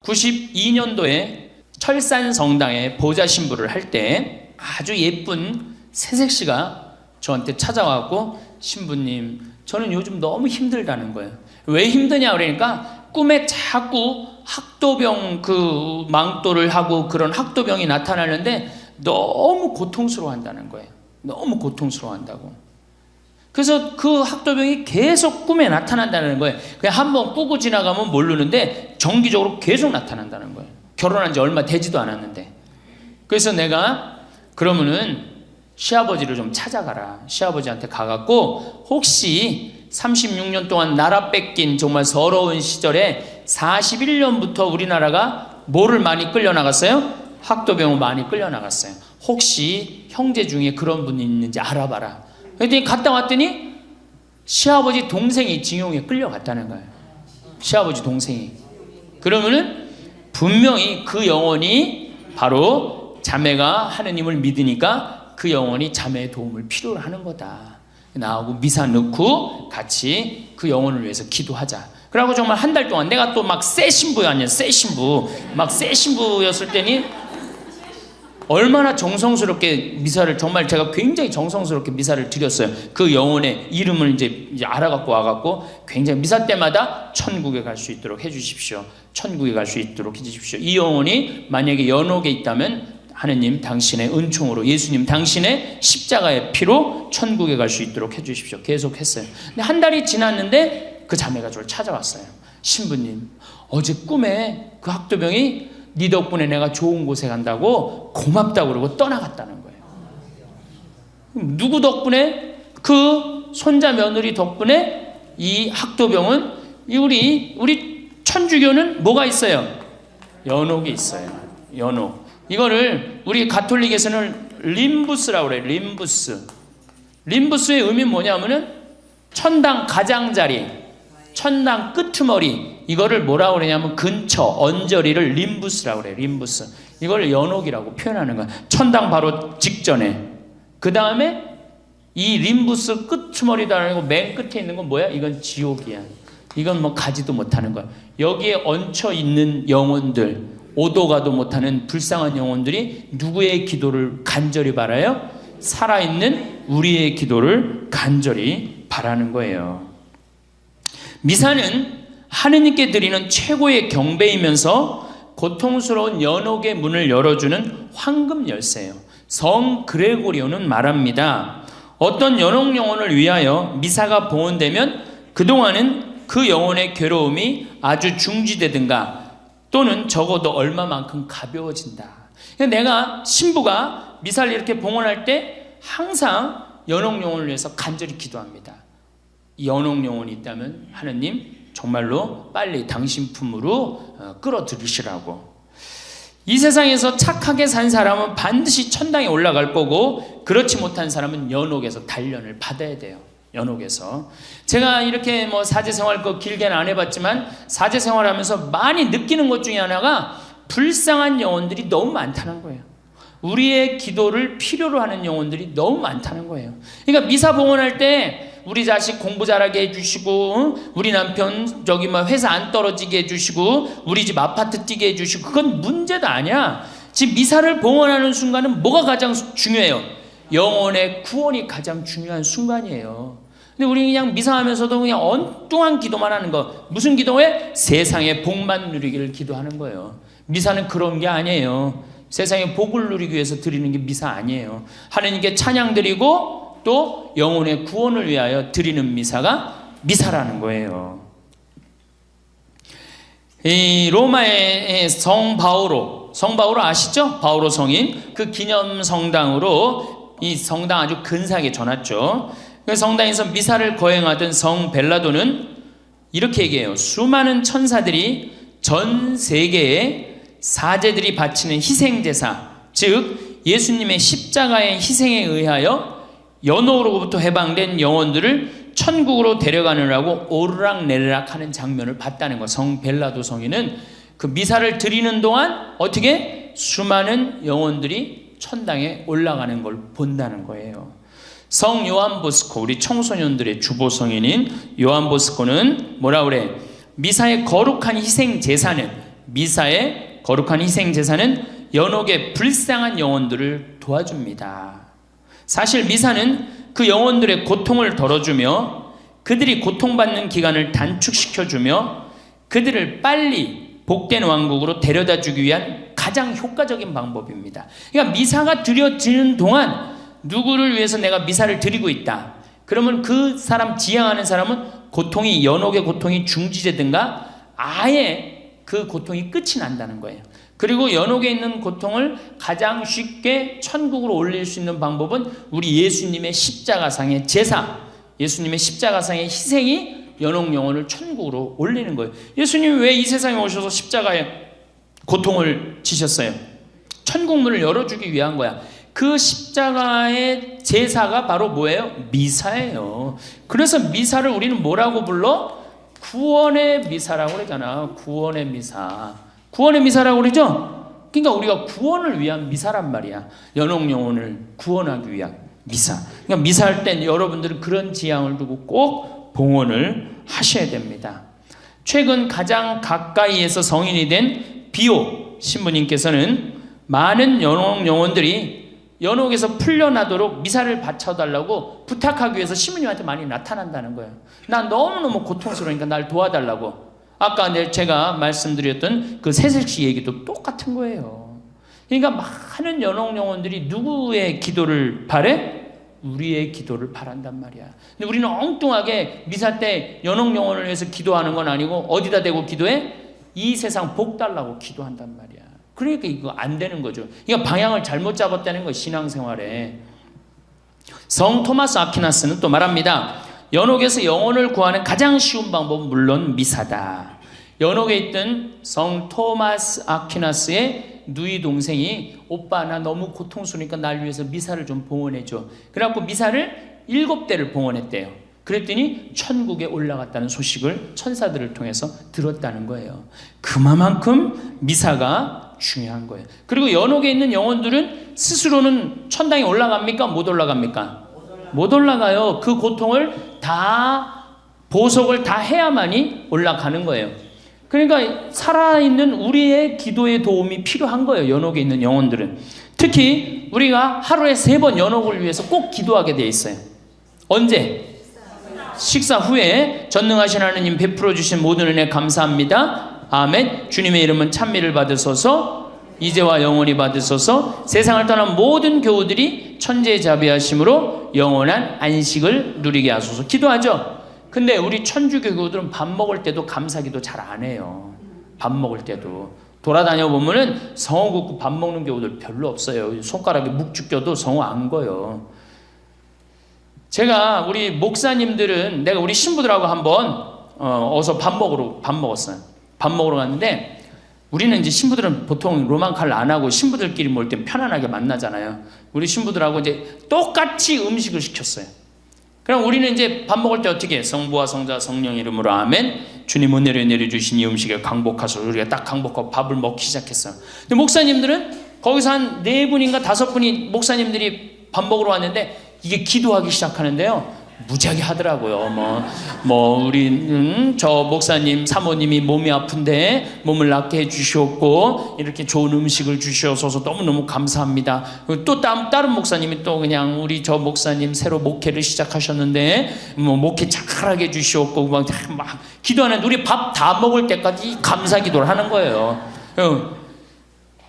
92년도에 철산 성당에 보좌 신부를 할 때 아주 예쁜 새색 씨가 저한테 찾아와갖고 신부님, 저는 요즘 너무 힘들다는 거예요. 왜 힘드냐 그러니까 꿈에 자꾸 학도병 그 망토를 하고 그런 학도병이 나타나는데 너무 고통스러워 한다는 거예요. 너무 고통스러워 한다고. 그래서 그 학도병이 계속 꿈에 나타난다는 거예요. 그냥 한번 꾸고 지나가면 모르는데 정기적으로 계속 나타난다는 거예요. 결혼한 지 얼마 되지도 않았는데. 그래서 내가 그러면은 시아버지를 좀 찾아가라. 시아버지한테 가갖고 혹시 36년 동안 나라 뺏긴 정말 서러운 시절에 41년부터 우리나라가 뭐를 많이 끌려나갔어요? 학도병을 많이 끌려나갔어요. 혹시 형제 중에 그런 분이 있는지 알아봐라. 그랬더니 갔다 왔더니 시아버지 동생이 징용에 끌려갔다는 거예요. 시아버지 동생이. 그러면은 분명히 그 영혼이 바로 자매가 하느님을 믿으니까 그 영혼이 자매의 도움을 필요로 하는 거다. 나하고 미사 넣고 같이 그 영혼을 위해서 기도하자. 그러고 정말 한 달 동안 내가 또 막 새 신부였냐, 새 신부. 막 새 신부였을 때니 얼마나 정성스럽게 미사를, 정말 제가 굉장히 정성스럽게 미사를 드렸어요. 그 영혼의 이름을 이제 알아갖고 와갖고 굉장히 미사 때마다 천국에 갈 수 있도록 해주십시오. 천국에 갈 수 있도록 해주십시오. 이 영혼이 만약에 연옥에 있다면 하느님 당신의 은총으로, 예수님 당신의 십자가의 피로 천국에 갈 수 있도록 해주십시오. 계속 했어요. 근데 한 달이 지났는데 그 자매가 저를 찾아왔어요. 신부님, 어제 꿈에 그 학도병이 네 덕분에 내가 좋은 곳에 간다고 고맙다고 그러고 떠나갔다는 거예요. 누구 덕분에? 그 손자 며느리 덕분에 이 학도병은 우리 천주교는 뭐가 있어요? 연옥이 있어요. 연옥. 이거를 우리 가톨릭에서는 림부스라고 그래요. 림부스. 림부스의 의미는 뭐냐면은 천당 가장자리, 천당 끄트머리, 이거를 뭐라고 그러냐면 근처, 언저리를 림부스라고 그래요. 림부스. 이걸 연옥이라고 표현하는 거야. 천당 바로 직전에. 그 다음에 이 림부스 끄트머리도 아니고 맨 끝에 있는 건 뭐야? 이건 지옥이야. 이건 뭐 가지도 못하는 거야. 여기에 얹혀 있는 영혼들, 오도 가도 못하는 불쌍한 영혼들이 누구의 기도를 간절히 바라요? 살아있는 우리의 기도를 간절히 바라는 거예요. 미사는 하느님께 드리는 최고의 경배이면서 고통스러운 연옥의 문을 열어주는 황금 열쇠예요. 성 그레고리오는 말합니다. 어떤 연옥 영혼을 위하여 미사가 봉헌되면 그동안은 그 영혼의 괴로움이 아주 중지되든가 또는 적어도 얼마만큼 가벼워진다. 내가 신부가 미사를 이렇게 봉헌할 때 항상 연옥 영혼을 위해서 간절히 기도합니다. 이 연옥 영혼이 있다면 하느님 정말로 빨리 당신 품으로 끌어들이시라고. 이 세상에서 착하게 산 사람은 반드시 천당에 올라갈 거고 그렇지 못한 사람은 연옥에서 단련을 받아야 돼요. 연옥에서. 제가 이렇게 뭐 사제생활 길게는 안 해봤지만 사제생활하면서 많이 느끼는 것 중에 하나가 불쌍한 영혼들이 너무 많다는 거예요. 우리의 기도를 필요로 하는 영혼들이 너무 많다는 거예요. 그러니까 미사 봉헌할 때 우리 자식 공부 잘하게 해주시고, 우리 남편 저기 뭐 회사 안 떨어지게 해주시고, 우리 집 아파트 뛰게 해주시고, 그건 문제도 아니야. 지금 미사를 봉헌하는 순간은 뭐가 가장 중요해요? 영혼의 구원이 가장 중요한 순간이에요. 근데 우리 그냥 미사하면서도 그냥 엉뚱한 기도만 하는 거. 무슨 기도에? 세상의 복만 누리기를 기도하는 거예요. 미사는 그런 게 아니에요. 세상의 복을 누리기 위해서 드리는 게 미사 아니에요. 하나님께 찬양 드리고 또 영혼의 구원을 위하여 드리는 미사가 미사라는 거예요. 이 로마의 성 바오로 아시죠? 바오로 성인. 그 기념 성당으로 이 성당 아주 근사하게 전했죠. 그 성당에서 미사를 거행하던 성 벨라도는 이렇게 얘기해요. 수많은 천사들이 전 세계에 사제들이 바치는 희생제사, 즉 예수님의 십자가의 희생에 의하여 연옥으로부터 해방된 영혼들을 천국으로 데려가느라고 오르락내리락 하는 장면을 봤다는 거. 성 벨라도 성인은 그 미사를 드리는 동안 어떻게 수많은 영혼들이 천당에 올라가는 걸 본다는 거예요. 성 요한 보스코, 우리 청소년들의 주보 성인인 요한 보스코는 뭐라 그래? 미사의 거룩한 희생 제사는 미사의 거룩한 희생 제사는 연옥의 불쌍한 영혼들을 도와줍니다. 사실 미사는 그 영혼들의 고통을 덜어주며 그들이 고통받는 기간을 단축시켜주며 그들을 빨리 복된 왕국으로 데려다 주기 위한 가장 효과적인 방법입니다. 그러니까 미사가 드려지는 동안 누구를 위해서 내가 미사를 드리고 있다. 그러면 그 사람 지향하는 사람은 고통이, 연옥의 고통이 중지되든가 아예 그 고통이 끝이 난다는 거예요. 그리고 연옥에 있는 고통을 가장 쉽게 천국으로 올릴 수 있는 방법은 우리 예수님의 십자가상의 제사, 예수님의 십자가상의 희생이 연옥 영혼을 천국으로 올리는 거예요. 예수님이 왜 이 세상에 오셔서 십자가에 고통을 지셨어요? 천국문을 열어주기 위한 거야. 그 십자가의 제사가 바로 뭐예요? 미사예요. 그래서 미사를 우리는 뭐라고 불러? 구원의 미사라고 그러잖아. 구원의 미사. 구원의 미사라고 그러죠? 그러니까 우리가 구원을 위한 미사란 말이야. 연옥 영혼을 구원하기 위한 미사. 그러니까 미사할 땐 여러분들은 그런 지향을 두고 꼭 봉헌을 하셔야 됩니다. 최근 가장 가까이에서 성인이 된 비오 신부님께서는 많은 연옥 영혼들이 연옥에서 풀려나도록 미사를 바쳐달라고 부탁하기 위해서 신부님한테 많이 나타난다는 거예요. 난 너무너무 고통스러우니까 날 도와달라고. 아까 제가 말씀드렸던 그 새색시 얘기도 똑같은 거예요. 그러니까 많은 연옥 영혼들이 누구의 기도를 바래? 우리의 기도를 바란단 말이야. 근데 우리는 엉뚱하게 미사 때 연옥 영혼을 위해서 기도하는 건 아니고 어디다 대고 기도해? 이 세상 복 달라고 기도한단 말이야. 그러니까 이거 안 되는 거죠. 그러니까 방향을 잘못 잡았다는 거, 신앙생활에. 성 토마스 아퀴나스는 또 말합니다. 연옥에서 영혼을 구하는 가장 쉬운 방법은 물론 미사다. 연옥에 있던 성 토마스 아퀴나스의 누이 동생이 오빠 나 너무 고통스러우니까 날 위해서 미사를 좀 봉헌해줘. 그래갖고 미사를 7대를 봉헌했대요. 그랬더니 천국에 올라갔다는 소식을 천사들을 통해서 들었다는 거예요. 그만큼 미사가 중요한 거예요. 그리고 연옥에 있는 영혼들은 스스로는 천당에 올라갑니까? 못 올라갑니까? 못 올라가요. 그 고통을 다 보석을 다 해야만이 올라가는 거예요. 그러니까 살아있는 우리의 기도의 도움이 필요한 거예요. 연옥에 있는 영혼들은. 특히 우리가 하루에 3번 연옥을 위해서 꼭 기도하게 돼 있어요. 언제? 식사 후에. 전능하신 하나님 베풀어 주신 모든 은혜 감사합니다. 아멘. 주님의 이름은 찬미를 받으소서. 이제와 영원히 받으소서. 세상을 떠난 모든 교우들이 천재자비하심으로 영원한 안식을 누리게 하소서. 기도하죠. 근데 우리 천주교 교우들은 밥 먹을 때도 감사기도 잘 안 해요. 밥 먹을 때도 돌아다녀 보면은 성호 긋고 밥 먹는 교우들 별로 없어요. 손가락에 묵죽 껴도 성호 안 거요. 제가 우리 목사님들은 내가 우리 신부들하고 한번 어서 밥 먹었어요. 밥 먹으러 갔는데 우리는 이제 신부들은 보통 로망칼 안 하고 신부들끼리 모일 때 편안하게 만나잖아요. 우리 신부들하고 이제 똑같이 음식을 시켰어요. 그럼 우리는 이제 밥 먹을 때 어떻게 해? 성부와 성자 성령 이름으로 아멘. 주님 은혜를 내려주신 이 음식에 강복하소서. 우리가 딱 강복하고 밥을 먹기 시작했어요. 근데 목사님들은 거기서 한 4분인가 5분이 목사님들이 밥 먹으러 왔는데 이게 기도하기 시작하는데요. 무지하게 하더라고요. 우리는 저 목사님 사모님이 몸이 아픈데 몸을 낫게 해주시었고 이렇게 좋은 음식을 주시어서 너무너무 감사합니다. 또 다른 목사님이 또 그냥 우리 저 목사님 새로 목회를 시작하셨는데 목회 잘하게 해주시었고 막 기도하는데 우리 밥 다 먹을 때까지 감사 기도를 하는 거예요.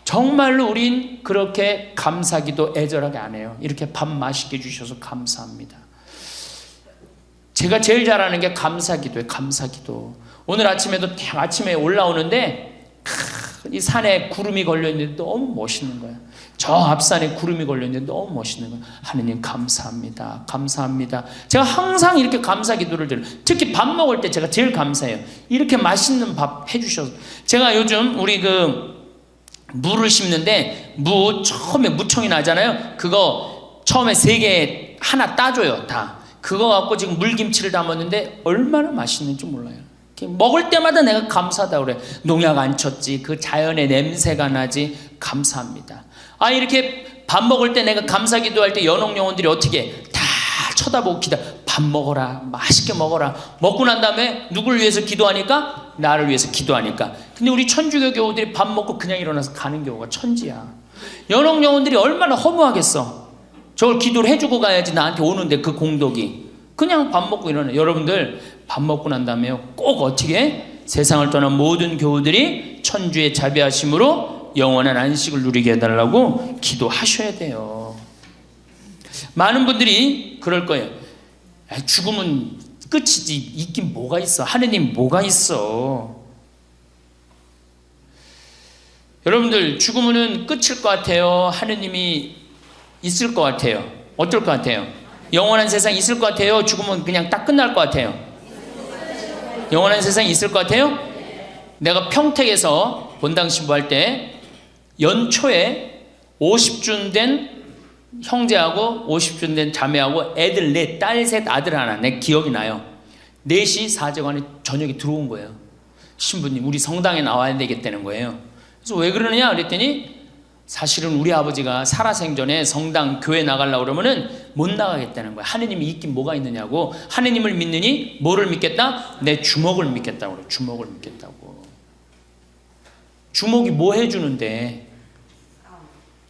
정말로 우린 그렇게 감사기도 애절하게 안 해요. 이렇게 밥 맛있게 주셔서 감사합니다. 제가 제일 잘하는 게 감사기도예요. 감사기도. 오늘 아침에도 아침에 올라오는데 이 산에 구름이 걸려있는데 너무 멋있는 거예요. 저 앞산에 구름이 걸려있는데 너무 멋있는 거예요. 하느님 감사합니다. 감사합니다. 제가 항상 이렇게 감사기도를 드려요. 특히 밥 먹을 때 제가 제일 감사해요. 이렇게 맛있는 밥 해주셔서. 제가 요즘 우리 무를 심는데 처음에 무청이 나잖아요. 그거 처음에 3개 하나 따줘요. 다 그거 갖고 지금 물김치를 담았는데 얼마나 맛있는지 몰라요. 먹을 때마다 내가 감사하다고 그래. 농약 안 쳤지. 그 자연의 냄새가 나지. 감사합니다. 이렇게 밥 먹을 때 내가 감사 기도할 때 연옥 영혼들이 어떻게 해? 다 쳐다보고 밥 먹어라. 맛있게 먹어라. 먹고 난 다음에 누굴 위해서 기도하니까 나를 위해서 기도하니까. 근데 우리 천주교 교우들이 밥 먹고 그냥 일어나서 가는 경우가 천지야. 연옥 영혼들이 얼마나 허무하겠어. 저걸 기도를 해주고 가야지 나한테 오는데 그 공덕이. 그냥 밥 먹고 일어나. 여러분들 밥 먹고 난 다음에 꼭 어떻게 세상을 떠난 모든 교우들이 천주의 자비하심으로 영원한 안식을 누리게 해달라고 기도하셔야 돼요. 많은 분들이 그럴 거예요. 죽음은 끝이지 있긴 뭐가 있어. 하느님 뭐가 있어. 여러분들 죽음은 끝일 것 같아요? 하느님이 있을 것 같아요? 어떨 것 같아요? 영원한 세상 있을 것 같아요? 죽음은 그냥 딱 끝날 것 같아요? 영원한 세상 있을 것 같아요? 내가 평택에서 본당 신부할 때 연초에 50준 된 형제하고 50준 된 자매하고 애들 넷, 딸 셋, 아들 하나, 내 기억이 나요. 4시 사제관에 저녁에 들어온 거예요. 신부님 우리 성당에 나와야 되겠다는 거예요. 그래서 왜 그러느냐 그랬더니 사실은 우리 아버지가 살아생전에 성당 교회 나가려고 그러면은 못 나가겠다는 거야. 하느님이 있긴 뭐가 있느냐고. 하느님을 믿느니 뭐를 믿겠다? 내 주먹을 믿겠다고 그래. 주먹을 믿겠다고. 주먹이 뭐 해주는데?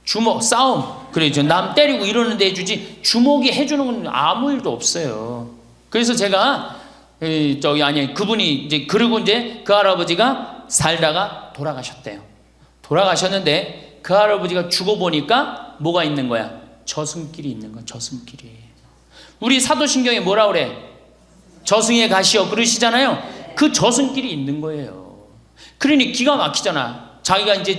주먹 싸움. 그래 남 때리고 이러는데 해주지 주먹이 해주는 건 아무 일도 없어요. 그래서 제가 그분이 이제 그러고 이제 그 할아버지가 살다가 돌아가셨대요. 돌아가셨는데 그 할아버지가 죽어보니까 뭐가 있는 거야? 저승길이 있는 거야. 저승길이. 우리 사도신경에 뭐라 그래? 저승에 가시오 그러시잖아요. 그 저승길이 있는 거예요. 그러니 기가 막히잖아. 자기가 이제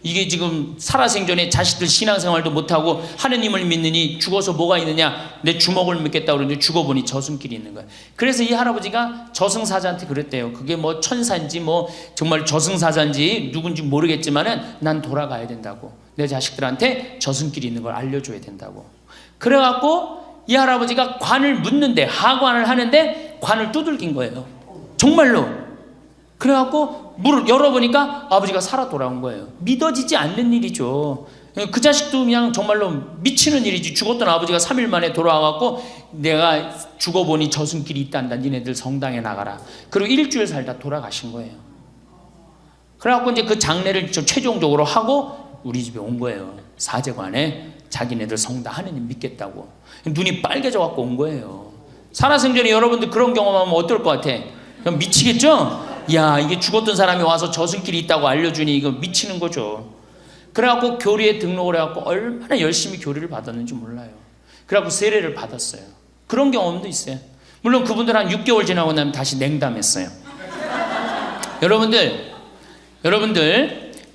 이게 지금 살아생전에 자식들 신앙생활도 못하고 하느님을 믿느니 죽어서 뭐가 있느냐? 내 주먹을 믿겠다고 그러는데 죽어보니 저승길이 있는 거야. 그래서 이 할아버지가 저승사자한테 그랬대요. 그게 뭐 천사인지 뭐 정말 저승사자인지 누군지 모르겠지만은 난 돌아가야 된다고. 내 자식들한테 저승길이 있는 걸 알려줘야 된다고. 그래갖고 이 할아버지가 관을 묻는데 하관을 하는데 관을 두들긴 거예요. 정말로. 그래갖고 문을 열어보니까 아버지가 살아 돌아온 거예요. 믿어지지 않는 일이죠. 그 자식도 그냥 정말로 미치는 일이지. 죽었던 아버지가 3일 만에 돌아와갖고 내가 죽어보니 저승길이 있단다. 니네들 성당에 나가라. 그리고 일주일 살다 돌아가신 거예요. 그래갖고 이제 그 장례를 최종적으로 하고 우리 집에 온 거예요. 사제관에 자기네들 성당 하느님 믿겠다고. 눈이 빨개져갖고 온 거예요. 살아생전에 여러분들 그런 경험하면 어떨 것 같아? 그럼 미치겠죠? 야 이게 죽었던 사람이 와서 저승길이 있다고 알려주니 이거 미치는 거죠. 그래갖고 교리에 등록을 해갖고 얼마나 열심히 교리를 받았는지 몰라요. 그래갖고 세례를 받았어요. 그런 경험도 있어요. 물론 그분들 한 6개월 지나고 나면 다시 냉담했어요. 여러분들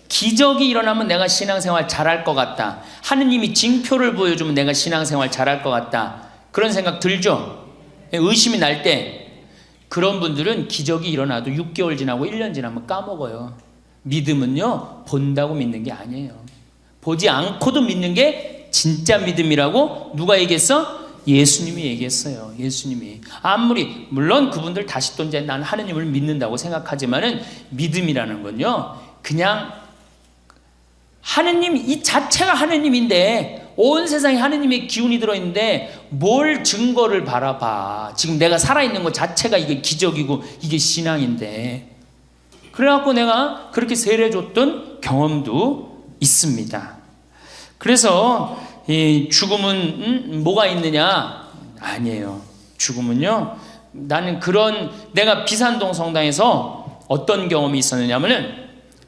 기적이 일어나면 내가 신앙생활 잘할 것 같다. 하느님이 징표를 보여주면 내가 신앙생활 잘할 것 같다. 그런 생각 들죠? 의심이 날 때 그런 분들은 기적이 일어나도 6개월 지나고 1년 지나면 까먹어요. 믿음은요 본다고 믿는 게 아니에요. 보지 않고도 믿는 게 진짜 믿음이라고 누가 얘기했어? 예수님이 얘기했어요. 예수님이. 아무리 물론 그분들 다시 또 이제 난 하느님을 믿는다고 생각하지만은 믿음이라는 건요 그냥 하느님 이 자체가 하느님인데 온 세상에 하느님의 기운이 들어있는데 뭘 증거를 바라봐. 지금 내가 살아있는 것 자체가 이게 기적이고 이게 신앙인데. 그래갖고 내가 그렇게 세례줬던 경험도 있습니다. 그래서 이 죽음은 뭐가 있느냐? 아니에요. 죽음은요 나는 내가 비산동 성당에서 어떤 경험이 있었느냐면은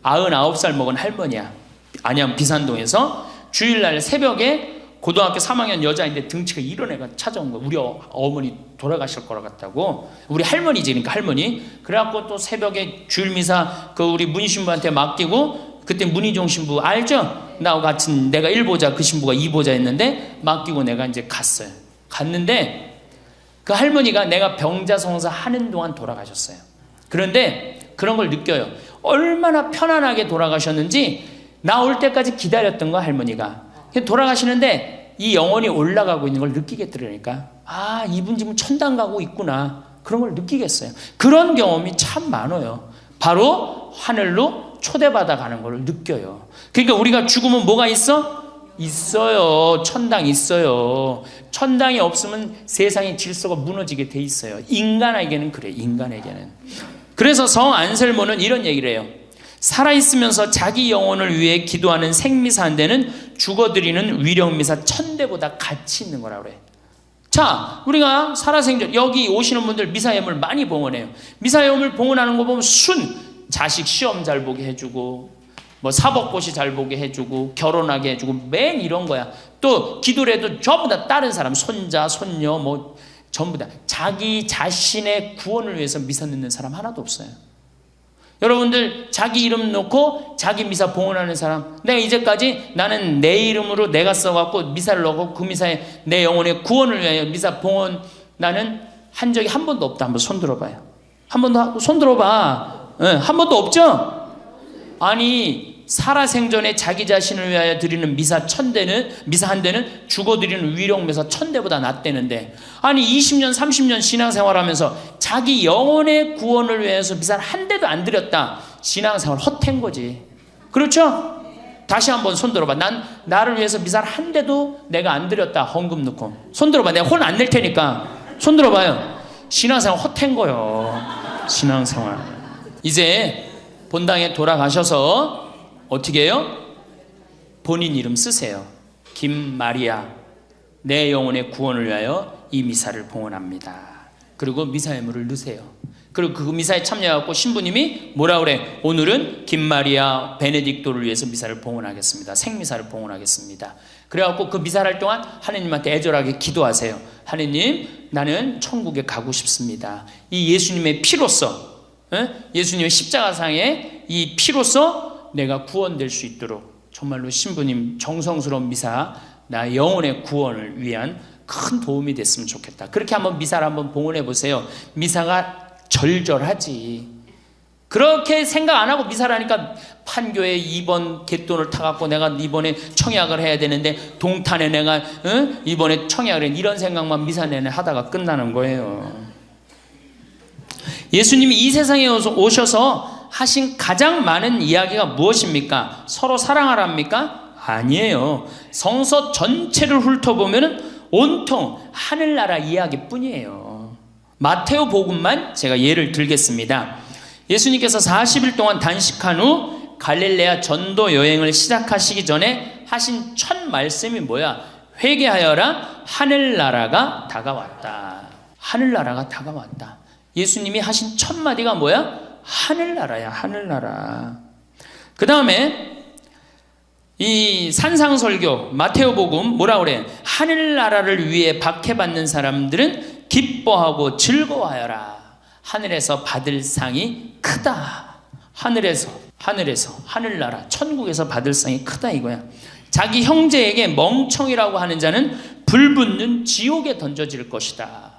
99살 먹은 할머니야. 안양 비산동에서 주일날 새벽에 고등학교 3학년 여자인데 등치가 이런 애가 찾아온 거야. 우리 어머니 돌아가실 거라 같다고. 우리 할머니지, 그러니까 할머니. 그래갖고 또 새벽에 주일 미사 우리 문신부한테 맡기고, 그때 문희종 신부 알죠? 나하고 같이 내가 1보자, 그 신부가 2보자였는데 맡기고 내가 이제 갔어요. 갔는데 그 할머니가 내가 병자성사 하는 동안 돌아가셨어요. 그런데 그런 걸 느껴요. 얼마나 편안하게 돌아가셨는지. 나 올 때까지 기다렸던 거 할머니가. 돌아가시는데 이 영혼이 올라가고 있는 걸 느끼겠더라니까. 아 이분 지금 천당 가고 있구나. 그런 걸 느끼겠어요. 그런 경험이 참 많아요. 바로 하늘로 초대받아 가는 걸 느껴요. 그러니까 우리가 죽으면 뭐가 있어? 있어요. 천당 있어요. 천당이 없으면 세상의 질서가 무너지게 돼 있어요. 인간에게는 그래. 인간에게는. 그래서 성 안셀모는 이런 얘기를 해요. 살아있으면서 자기 영혼을 위해 기도하는 생미사 한 대는 죽어드리는 위령미사 1000대보다 가치 있는 거라고 그래. 자, 우리가 살아생전 여기 오시는 분들 미사 예물 많이 봉헌해요. 미사 예물 봉헌하는 거 보면 자식 시험 잘 보게 해주고, 뭐 사법고시 잘 보게 해주고, 결혼하게 해주고, 맨 이런 거야. 또 기도를 해도 전부 다 다른 사람, 손자, 손녀, 뭐 전부 다 자기 자신의 구원을 위해서 미사 넣는 사람 하나도 없어요. 여러분들 자기 이름 놓고 자기 미사 봉헌하는 사람, 내가 이제까지 나는 내 이름으로 내가 써갖고 미사를 넣고 그 미사에 내 영혼의 구원을 위하여 미사 봉헌 나는 한 적이 한 번도 없다. 한번 손 들어봐요. 한 번도 손 들어봐. 네, 한 번도 없죠? 아니, 살아생전에 자기 자신을 위하여 드리는 미사 한 대는 죽어드리는 위령미사 1000대보다 낫대는데, 아니 20년 30년 신앙생활하면서 자기 영혼의 구원을 위해서 미사를 한 대도 안 드렸다. 신앙생활 헛된 거지. 그렇죠? 다시 한번 손 들어봐. 나를 위해서 미사를 한 대도 내가 안 드렸다. 헌금 넣고 손 들어봐. 내가 혼 안 낼 테니까 손 들어봐요. 신앙생활 헛된 거요. 신앙생활. 이제 본당에 돌아가셔서 어떻게 해요? 본인 이름 쓰세요. 김마리아, 내 영혼의 구원을 위하여 이 미사를 봉헌합니다. 그리고 미사 예물을 넣으세요. 그리고 그 미사에 참여하고 신부님이 뭐라 그래? 오늘은 김마리아 베네딕토를 위해서 미사를 봉헌하겠습니다. 생미사를 봉헌하겠습니다. 그래갖고 그 미사를 할 동안 하느님한테 애절하게 기도하세요. 하느님, 나는 천국에 가고 싶습니다. 이 예수님의 피로써, 예수님의 십자가상의 이 피로써 내가 구원될 수 있도록 정말로 신부님 정성스러운 미사, 나 영혼의 구원을 위한 큰 도움이 됐으면 좋겠다. 그렇게 한번 미사를 한번 봉헌해 보세요. 미사가 절절하지. 그렇게 생각 안 하고 미사를 하니까 판교에 2번 갯돈을 타갖고 내가 이번에 청약을 해야 되는데 동탄에 내가 이번에 청약을 해, 이런 생각만 미사 내내 하다가 끝나는 거예요. 예수님이 이 세상에 오셔서 하신 가장 많은 이야기가 무엇입니까? 서로 사랑하랍니까? 아니에요. 성서 전체를 훑어보면 온통 하늘나라 이야기뿐이에요. 마테오 복음만 제가 예를 들겠습니다. 예수님께서 40일 동안 단식한 후 갈릴레아 전도 여행을 시작하시기 전에 하신 첫 말씀이 뭐야? 회개하여라, 하늘나라가 다가왔다. 하늘나라가 다가왔다. 예수님이 하신 첫 마디가 뭐야? 하늘나라야, 하늘나라. 그 다음에 이 산상설교 마테오복음 뭐라 그래? 하늘나라를 위해 박해받는 사람들은 기뻐하고 즐거워하여라. 하늘에서 받을 상이 크다. 하늘에서 하늘나라 천국에서 받을 상이 크다 이거야. 자기 형제에게 멍청이라고 하는 자는 불붙는 지옥에 던져질 것이다.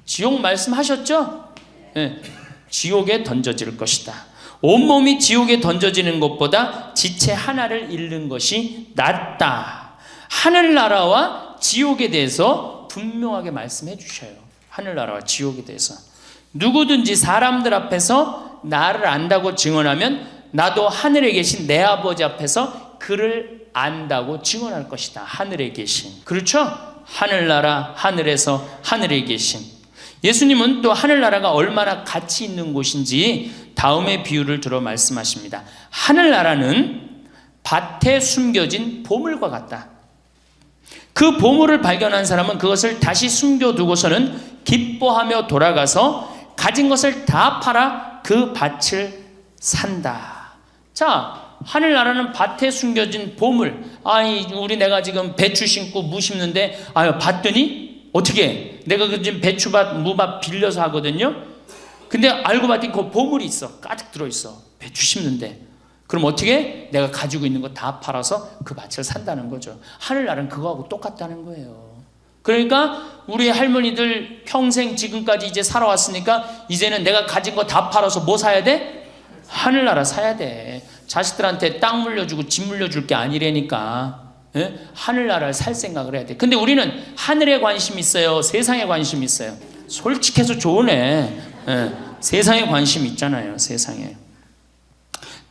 지옥 말씀하셨죠? 네. 지옥에 던져질 것이다. 온몸이 지옥에 던져지는 것보다 지체 하나를 잃는 것이 낫다. 하늘나라와 지옥에 대해서 분명하게 말씀해 주셔요. 하늘나라와 지옥에 대해서. 누구든지 사람들 앞에서 나를 안다고 증언하면 나도 하늘에 계신 내 아버지 앞에서 그를 안다고 증언할 것이다. 하늘에 계신. 그렇죠? 하늘나라, 하늘에서 하늘에 계신. 예수님은 또 하늘나라가 얼마나 가치 있는 곳인지 다음의 비유를 들어 말씀하십니다. 하늘나라는 밭에 숨겨진 보물과 같다. 그 보물을 발견한 사람은 그것을 다시 숨겨두고서는 기뻐하며 돌아가서 가진 것을 다 팔아 그 밭을 산다. 자, 하늘나라는 밭에 숨겨진 보물. 아니, 내가 지금 배추 심고 무 심는데, 봤더니 어떻게? 내가 지금 배추밭, 무밭 빌려서 하거든요. 근데 알고 봤더니 그 보물이 있어. 가득 들어있어. 배추 심는데. 그럼 어떻게? 내가 가지고 있는 거 다 팔아서 그 밭을 산다는 거죠. 하늘나라는 그거하고 똑같다는 거예요. 그러니까 우리 할머니들 평생 지금까지 이제 살아왔으니까 이제는 내가 가진 거 다 팔아서 뭐 사야 돼? 하늘나라 사야 돼. 자식들한테 땅 물려주고 집 물려줄 게 아니라니까. 예? 하늘나라를 살 생각을 해야 돼. 근데 우리는 하늘에 관심 있어요? 세상에 관심 있어요? 솔직해서 좋으네. 예. 세상에 관심 있잖아요. 세상에.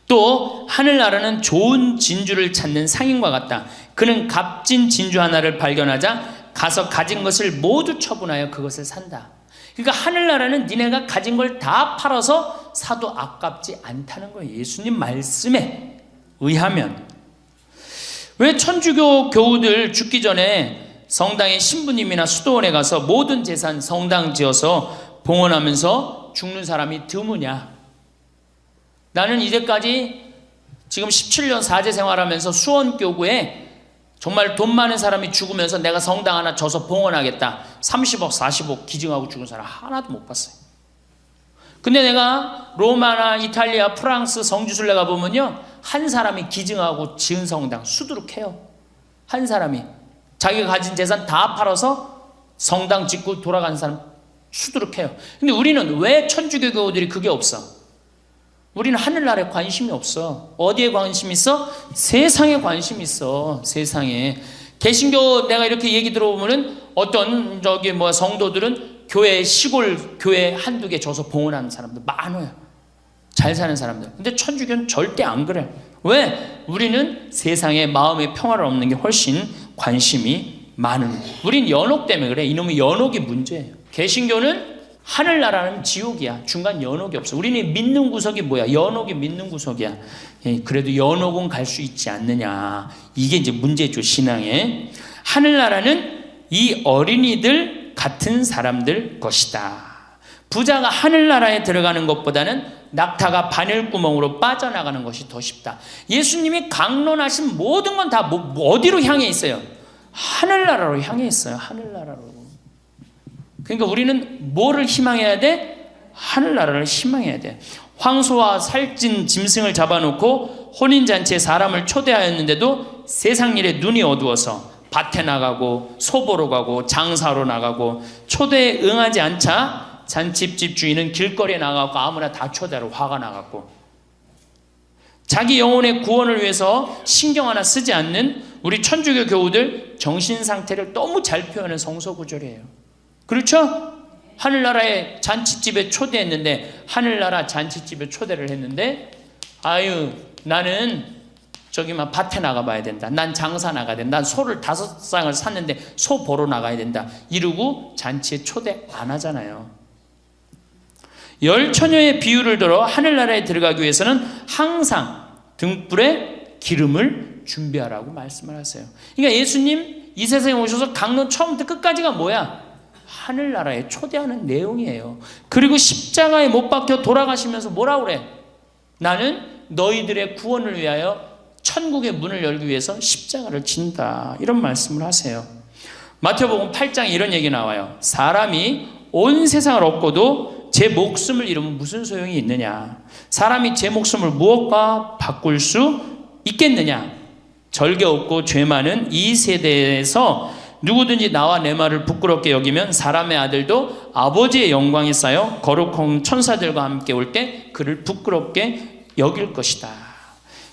또 하늘나라는 좋은 진주를 찾는 상인과 같다. 그는 값진 진주 하나를 발견하자 가서 가진 것을 모두 처분하여 그것을 산다. 그러니까 하늘나라는 니네가 가진 걸 다 팔아서 사도 아깝지 않다는 거예요. 예수님 말씀에 의하면. 왜 천주교 교우들 죽기 전에 성당의 신부님이나 수도원에 가서 모든 재산 성당 지어서 봉헌하면서 죽는 사람이 드무냐? 나는 이제까지 지금 17년 사제 생활하면서 수원교구에 정말 돈 많은 사람이 죽으면서 내가 성당 하나 져서 봉헌하겠다 30억 40억 기증하고 죽은 사람 하나도 못 봤어요. 근데 내가 로마나 이탈리아 프랑스 성지순례 가보면요, 한 사람이 기증하고 지은 성당 수두룩해요. 한 사람이 자기가 가진 재산 다 팔아서 성당 짓고 돌아간 사람 수두룩해요. 근데 우리는 왜 천주교 교우들이 그게 없어? 우리는 하늘나라에 관심이 없어. 어디에 관심이 있어? 세상에 관심이 있어. 세상에. 개신교 내가 이렇게 얘기 들어보면은 어떤 성도들은 교회 시골 교회 한두 개 줘서 봉헌하는 사람들 많아요. 잘 사는 사람들. 근데 천주교는 절대 안 그래. 왜? 우리는 세상에 마음의 평화를 얻는 게 훨씬 관심이 많은 거예요. 우린 연옥 때문에 그래. 이놈의 연옥이 문제예요. 개신교는 하늘나라는 지옥이야. 중간 연옥이 없어. 우리는 믿는 구석이 뭐야? 연옥이 믿는 구석이야. 그래도 연옥은 갈 수 있지 않느냐. 이게 이제 문제죠, 신앙에. 하늘나라는 이 어린이들 같은 사람들 것이다. 부자가 하늘나라에 들어가는 것보다는 낙타가 바늘구멍으로 빠져나가는 것이 더 쉽다. 예수님이 강론하신 모든 건 다 어디로 향해 있어요? 하늘나라로 향해 있어요. 하늘나라로. 그러니까 우리는 뭐를 희망해야 돼? 하늘나라를 희망해야 돼. 황소와 살찐 짐승을 잡아놓고 혼인잔치에 사람을 초대하였는데도 세상 일에 눈이 어두워서 밭에 나가고 소 보러 가고 장사로 나가고 초대에 응하지 않자 잔치집 주인은 길거리에 나가고 아무나 다 초대하러 화가 나갔고, 자기 영혼의 구원을 위해서 신경 하나 쓰지 않는 우리 천주교 교우들 정신 상태를 너무 잘 표현한 성서 구절이에요. 그렇죠? 하늘나라의 잔치집에 초대했는데, 하늘나라 잔치집에 초대를 했는데, 아유 나는 저기만 밭에 나가봐야 된다. 난 장사 나가야 된다. 난 소를 5쌍을 샀는데 소 보러 나가야 된다. 이러고 잔치에 초대 안 하잖아요. 열 처녀의 비유를 들어 하늘나라에 들어가기 위해서는 항상 등불에 기름을 준비하라고 말씀을 하세요. 그러니까 예수님 이 세상에 오셔서 강론 처음부터 끝까지가 뭐야? 하늘나라에 초대하는 내용이에요. 그리고 십자가에 못 박혀 돌아가시면서 뭐라고 그래? 나는 너희들의 구원을 위하여 천국의 문을 열기 위해서 십자가를 진다. 이런 말씀을 하세요. 마태복음 8장에 이런 얘기 나와요. 사람이 온 세상을 얻고도 제 목숨을 잃으면 무슨 소용이 있느냐? 사람이 제 목숨을 무엇과 바꿀 수 있겠느냐? 절개 없고 죄 많은 이 세대에서 누구든지 나와 내 말을 부끄럽게 여기면 사람의 아들도 아버지의 영광에 쌓여 거룩한 천사들과 함께 올 때 그를 부끄럽게 여길 것이다.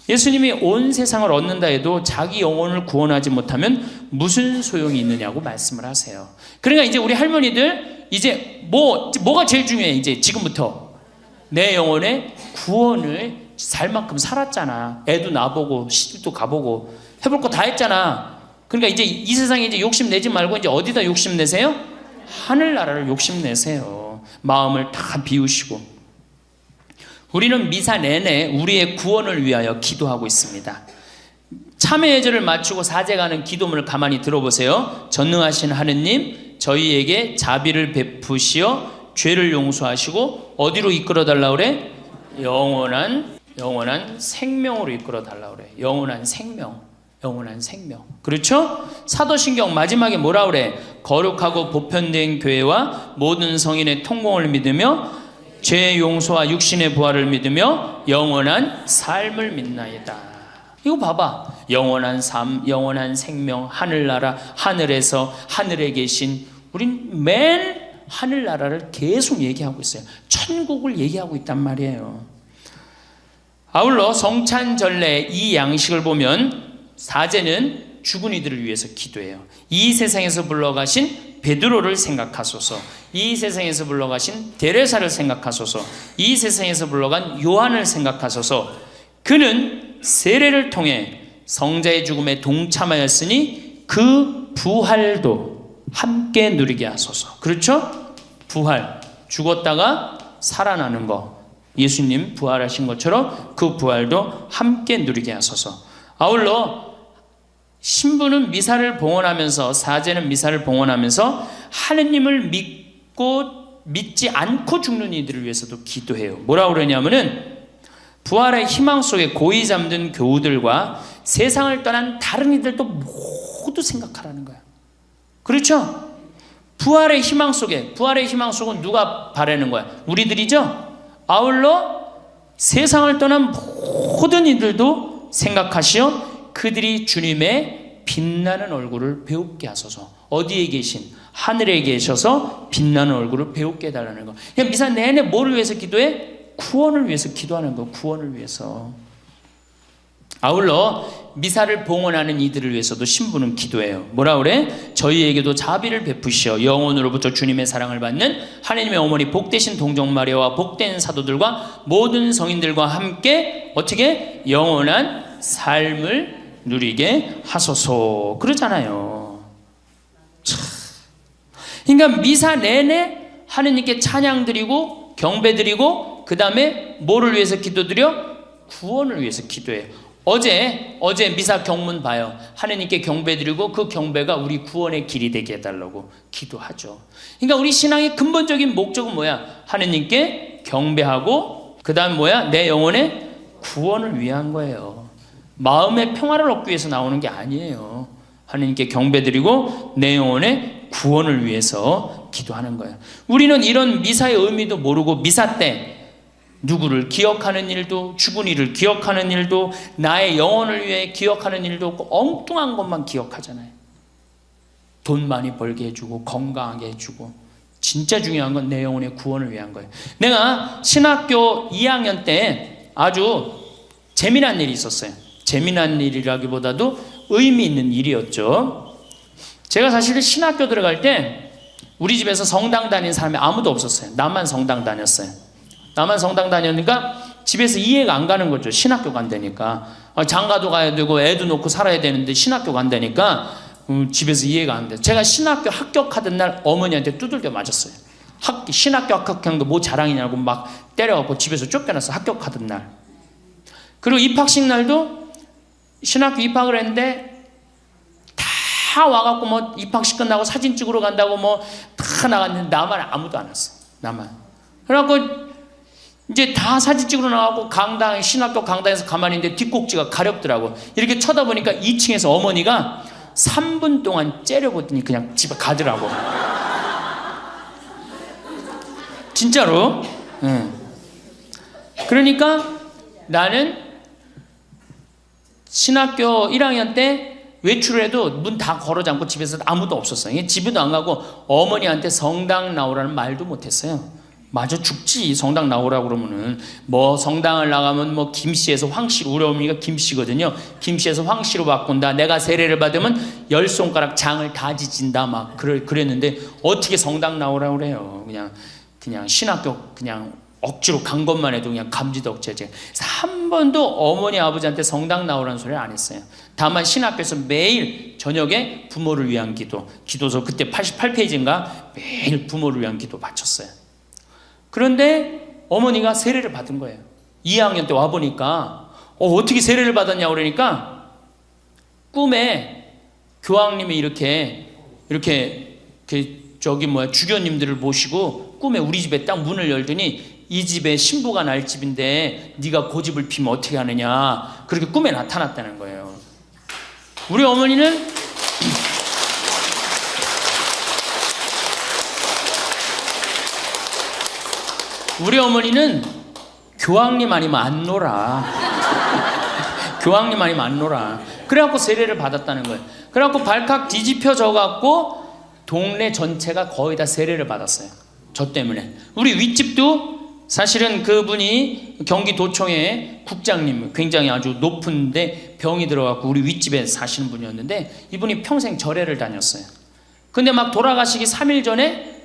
예수님이 온 세상을 얻는다 해도 자기 영혼을 구원하지 못하면 무슨 소용이 있느냐고 말씀을 하세요. 그러니까 이제 우리 할머니들 이제 뭐가 제일 중요해? 이제 지금부터 내 영혼의 구원을 살 만큼 살았잖아. 애도 나보고 시집도 가보고 해볼 거 다 했잖아. 그러니까 이제 이 세상에 이제 욕심내지 말고 이제 어디다 욕심내세요? 하늘나라를 욕심내세요. 마음을 다 비우시고. 우리는 미사 내내 우리의 구원을 위하여 기도하고 있습니다. 참회 예절을 마치고 사제가는 기도문을 가만히 들어보세요. 전능하신 하느님, 저희에게 자비를 베푸시어 죄를 용서하시고 어디로 이끌어 달라 그래? 영원한 생명으로 이끌어 달라 그래. 영원한 생명. 그렇죠? 사도신경 마지막에 뭐라 그래? 거룩하고 보편된 교회와 모든 성인의 통공을 믿으며 죄 용서와 육신의 부활을 믿으며 영원한 삶을 믿나이다. 이거 봐봐. 영원한 삶, 영원한 생명, 하늘나라, 하늘에서 하늘에 계신, 우린 맨 하늘나라를 계속 얘기하고 있어요. 천국을 얘기하고 있단 말이에요. 아울러 성찬전례 이 양식을 보면 사제는 죽은 이들을 위해서 기도해요. 이 세상에서 불러가신 베드로를 생각하소서, 이 세상에서 불러가신 데레사를 생각하소서, 이 세상에서 불러간 요한을 생각하소서. 그는 세례를 통해 성자의 죽음에 동참하였으니 그 부활도 함께 누리게 하소서. 그렇죠? 부활, 죽었다가 살아나는 거, 예수님 부활하신 것처럼 그 부활도 함께 누리게 하소서. 아울러 신부는 미사를 봉헌하면서, 사제는 미사를 봉헌하면서 하느님을 믿지 않고 죽는 이들을 위해서도 기도해요. 뭐라고 그러냐면은 부활의 희망 속에 고이 잠든 교우들과 세상을 떠난 다른 이들도 모두 생각하라는 거야. 그렇죠? 부활의 희망 속에, 부활의 희망 속은 누가 바라는 거야? 우리들이죠? 아울러 세상을 떠난 모든 이들도 생각하시어 그들이 주님의 빛나는 얼굴을 배웁게 하소서. 어디에 계신? 하늘에 계셔서 빛나는 얼굴을 배웁게 해달라는 거. 그냥 미사 내내 뭐를 위해서 기도해? 구원을 위해서 기도하는 거. 구원을 위해서. 아울러 미사를 봉헌하는 이들을 위해서도 신부는 기도해요. 뭐라 그래? 저희에게도 자비를 베푸시어 영혼으로부터 주님의 사랑을 받는 하나님의 어머니 복되신 동정 마리아와 복된 사도들과 모든 성인들과 함께 어떻게 영원한 삶을 누리게 하소서. 그러잖아요. 참. 그러니까 미사 내내 하느님께 찬양 드리고 경배 드리고 그 다음에 뭐를 위해서 기도드려? 구원을 위해서 기도해요. 어제 미사 경문 봐요. 하느님께 경배드리고 그 경배가 우리 구원의 길이 되게 해달라고 기도하죠. 그러니까 우리 신앙의 근본적인 목적은 뭐야? 하느님께 경배하고 그 다음 뭐야? 내 영혼의 구원을 위한 거예요. 마음의 평화를 얻기 위해서 나오는 게 아니에요. 하느님께 경배드리고 내 영혼의 구원을 위해서 기도하는 거예요. 우리는 이런 미사의 의미도 모르고 미사 때 누구를 기억하는 일도, 죽은 이를 기억하는 일도, 나의 영혼을 위해 기억하는 일도 없고 엉뚱한 것만 기억하잖아요. 돈 많이 벌게 해주고 건강하게 해주고. 진짜 중요한 건 내 영혼의 구원을 위한 거예요. 내가 신학교 2학년 때 아주 재미난 일이 있었어요. 재미난 일이라기보다도 의미 있는 일이었죠. 제가 사실 신학교 들어갈 때 우리 집에서 성당 다니는 사람이 아무도 없었어요. 나만 성당 다녔어요. 나만 성당 다녔으니까 집에서 이해가 안 가는 거죠. 신학교 간다니까. 장가도 가야 되고 애도 놓고 살아야 되는데 신학교 간다니까 집에서 이해가 안 돼요. 제가 신학교 합격하던 날 어머니한테 두들겨 맞았어요. 신학교 합격한 거 뭐 자랑이냐고 막 때려갖고 집에서 쫓겨났어. 합격하던 날. 그리고 입학식 날도 신학교 입학을 했는데 다 와갖고 뭐 입학식 끝나고 사진 찍으러 간다고 뭐 다 나갔는데 나만 아무도 안 왔어. 나만. 그래갖고 이제 다 사진 찍으러 나가고 강당, 신학교 강당에서 가만히 있는데 뒷꼭지가 가렵더라고. 이렇게 쳐다보니까 2층에서 어머니가 3분 동안 째려보더니 그냥 집에 가더라고. 진짜로. 그러니까 나는 신학교 1학년 때 외출을 해도 문 다 걸어 잠고 집에서 아무도 없었어요. 집에도 안 가고 어머니한테 성당 나오라는 말도 못했어요. 마저 죽지. 성당 나오라고 그러면은 뭐 성당을 나가면 뭐 김씨에서 황씨로, 우리 어머니가 김씨거든요. 김씨에서 황씨로 바꾼다. 내가 세례를 받으면 10손가락 장을 다 지진다. 막 그랬는데 어떻게 성당 나오라고 그래요. 그냥 신학교 그냥 억지로 간 것만 해도 그냥 감지덕지제. 한 번도 어머니 아버지한테 성당 나오라는 소리를 안 했어요. 다만 신학교에서 매일 저녁에 부모를 위한 기도서 그때 88페이지인가 매일 부모를 위한 기도 바쳤어요. 그런데 어머니가 세례를 받은 거예요. 2학년 때 와보니까 어떻게 세례를 받았냐고 그러니까 꿈에 교황님이 이렇게 주교님들을 모시고 꿈에 우리 집에 딱 문을 열더니 이 집에 신부가 날 집인데 네가 고집을 피면 어떻게 하느냐. 그렇게 꿈에 나타났다는 거예요. 우리 어머니는 교황님 아니면 안 놀아. 교황님 아니면 안 놀아. 그래갖고 세례를 받았다는 거예요. 그래갖고 발칵 뒤집혀져 갖고 동네 전체가 거의 다 세례를 받았어요. 저 때문에. 우리 윗집도 사실은 그분이 경기도청의 국장님, 굉장히 아주 높은데 병이 들어갖고 우리 윗집에 사시는 분이었는데 이분이 평생 절에를 다녔어요. 근데 막 돌아가시기 3일 전에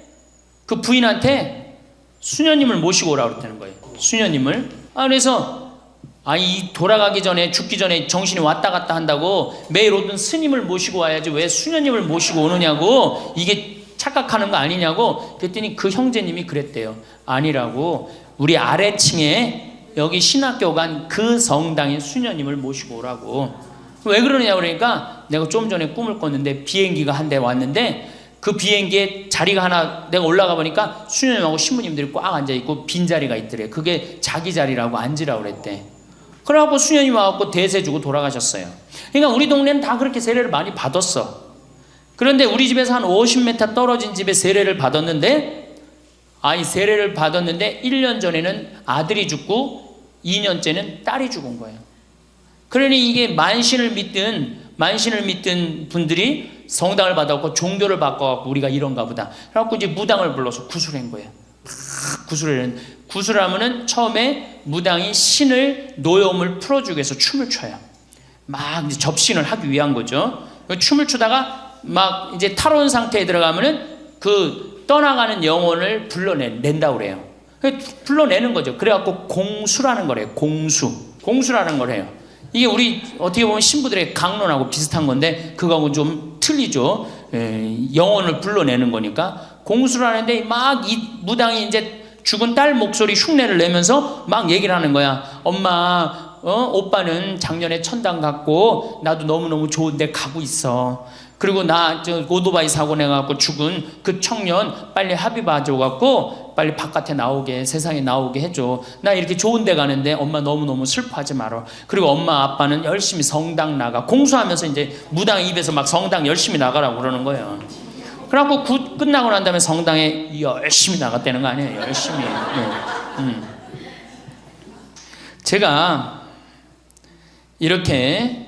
그 부인한테 수녀님을 모시고 오라고 그랬다는 거예요. 수녀님을. 그래서 이 돌아가기 전에, 죽기 전에 정신이 왔다 갔다 한다고 매일 오던 스님을 모시고 와야지 왜 수녀님을 모시고 오느냐고. 이게 착각하는 거 아니냐고 그랬더니 그 형제님이 그랬대요. 아니라고, 우리 아래층에 여기 신학교 간 그 성당의 수녀님을 모시고 오라고. 왜 그러느냐 그러니까 내가 좀 전에 꿈을 꿨는데 비행기가 한 대 왔는데 그 비행기에 자리가 하나, 내가 올라가 보니까 수녀님하고 신부님들이 꽉 앉아있고 빈자리가 있더래. 그게 자기 자리라고 앉으라고 그랬대. 그래갖고 수녀님 와갖고 대세 주고 돌아가셨어요. 그러니까 우리 동네는 다 그렇게 세례를 많이 받았어. 그런데 우리 집에서 한 50m 떨어진 집에 세례를 받았는데, 세례를 받았는데 1년 전에는 아들이 죽고 2년째는 딸이 죽은 거예요. 그러니 이게 만신을 믿던 분들이 성당을 받아갖고 종교를 바꿔갖고 우리가 이런가 보다. 그래갖고 이제 무당을 불러서 구술한 거예요. 구술하면은 처음에 무당이 신을, 노여움을 풀어주기 위해서 춤을 춰요. 막 이제 접신을 하기 위한 거죠. 춤을 추다가 막 이제 탈원 상태에 들어가면은 그 떠나가는 영혼을 불러낸다고 그래요. 불러내는 거죠. 그래갖고 공수라는 거래요. 공수라는 거래요. 이게 우리 어떻게 보면 신부들의 강론하고 비슷한 건데 그거하고 좀 틀리죠. 영혼을 불러내는 거니까. 공수를 하는데 막 이 무당이 이제 죽은 딸 목소리 흉내를 내면서 막 얘기를 하는 거야. 엄마, 오빠는 작년에 천당 갔고 나도 너무너무 좋은 데 가고 있어. 그리고 나 오토바이 사고 내갖고 죽은 그 청년 빨리 합의 봐줘갖고 빨리 바깥에 나오게, 세상에 나오게 해줘. 나 이렇게 좋은 데 가는데 엄마 너무너무 슬퍼하지 마라. 그리고 엄마 아빠는 열심히 성당 나가. 공수하면서 이제 무당 입에서 막 성당 열심히 나가라고 그러는 거예요. 그래갖고 끝나고 난 다음에 성당에 열심히 나갔다는 거 아니에요. 열심히. 제가 이렇게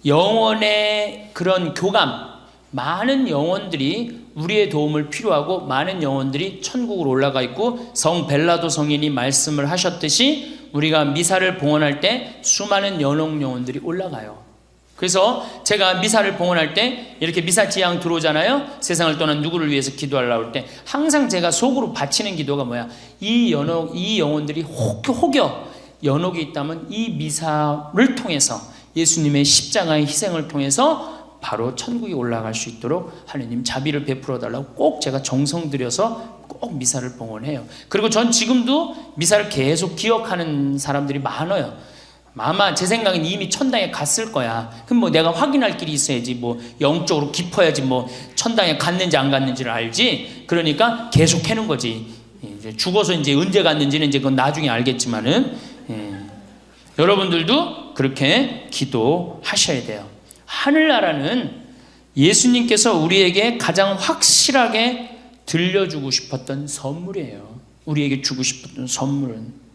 영혼의 그런 교감, 많은 영혼들이 우리의 도움을 필요하고 많은 영혼들이 천국으로 올라가 있고, 성 벨라도 성인이 말씀을 하셨듯이 우리가 미사를 봉헌할 때 수많은 연옥 영혼들이 올라가요. 그래서 제가 미사를 봉헌할 때 이렇게 미사 지향 들어오잖아요. 세상을 떠난 누구를 위해서 기도하려고 할 때 항상 제가 속으로 바치는 기도가 뭐야? 이 영혼들이 혹여 연옥이 있다면 이 미사를 통해서, 예수님의 십자가의 희생을 통해서 바로 천국에 올라갈 수 있도록 하느님 자비를 베풀어 달라고 꼭 제가 정성 들여서 꼭 미사를 봉헌해요. 그리고 전 지금도 미사를 계속 기억하는 사람들이 많아요. 아마 제 생각엔 이미 천당에 갔을 거야. 그럼 뭐 내가 확인할 길이 있어야지, 뭐 영적으로 깊어야지 뭐 천당에 갔는지 안 갔는지를 알지. 그러니까 계속 해는 거지. 이제 죽어서 이제 언제 갔는지는 이제 그건 나중에 알겠지만은, 여러분들도 그렇게 기도하셔야 돼요. 하늘나라는 예수님께서 우리에게 가장 확실하게 들려주고 싶었던 선물이에요. 우리에게 주고 싶었던 선물은,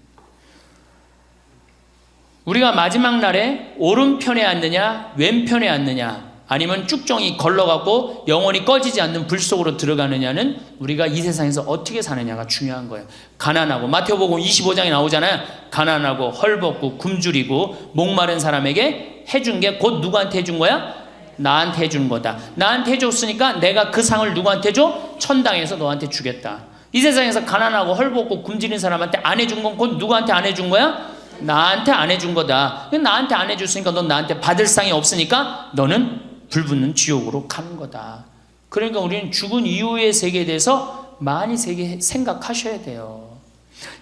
우리가 마지막 날에 오른편에 앉느냐 왼편에 앉느냐, 아니면 쭉정이 걸러가고 영원히 꺼지지 않는 불 속으로 들어가느냐는 우리가 이 세상에서 어떻게 사느냐가 중요한 거예요. 가난하고, 마태복음 25장에 나오잖아요. 가난하고 헐벗고 굶주리고 목마른 사람에게 해준 게 곧 누구한테 해준 거야? 나한테 해준 거다. 나한테 해줬으니까 내가 그 상을 누구한테 줘? 천당에서 너한테 주겠다. 이 세상에서 가난하고 헐벗고 굶주린 사람한테 안 해준 건 곧 누구한테 안 해준 거야? 나한테 안 해준 거다. 나한테 안 해줬으니까 넌 나한테 받을 상이 없으니까 너는 불붙는 지옥으로 가는 거다. 그러니까 우리는 죽은 이후의 세계에 대해서 많이 생각하셔야 돼요.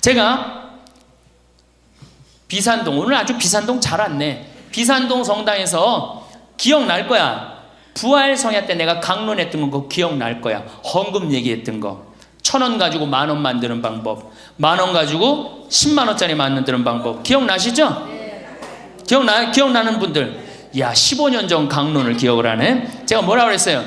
제가 비산동, 오늘 아주 비산동 잘 왔네. 비산동 성당에서 기억날 거야. 부활 성야 때 내가 강론했던 거 기억날 거야. 헌금 얘기했던 거. 1,000원 가지고 10,000원 만드는 방법, 10,000원 가지고 100,000원짜리 만드는 방법 기억나시죠? 기억나는 분들, 야 15년 전 강론을 기억을 하네. 제가 뭐라고 그랬어요?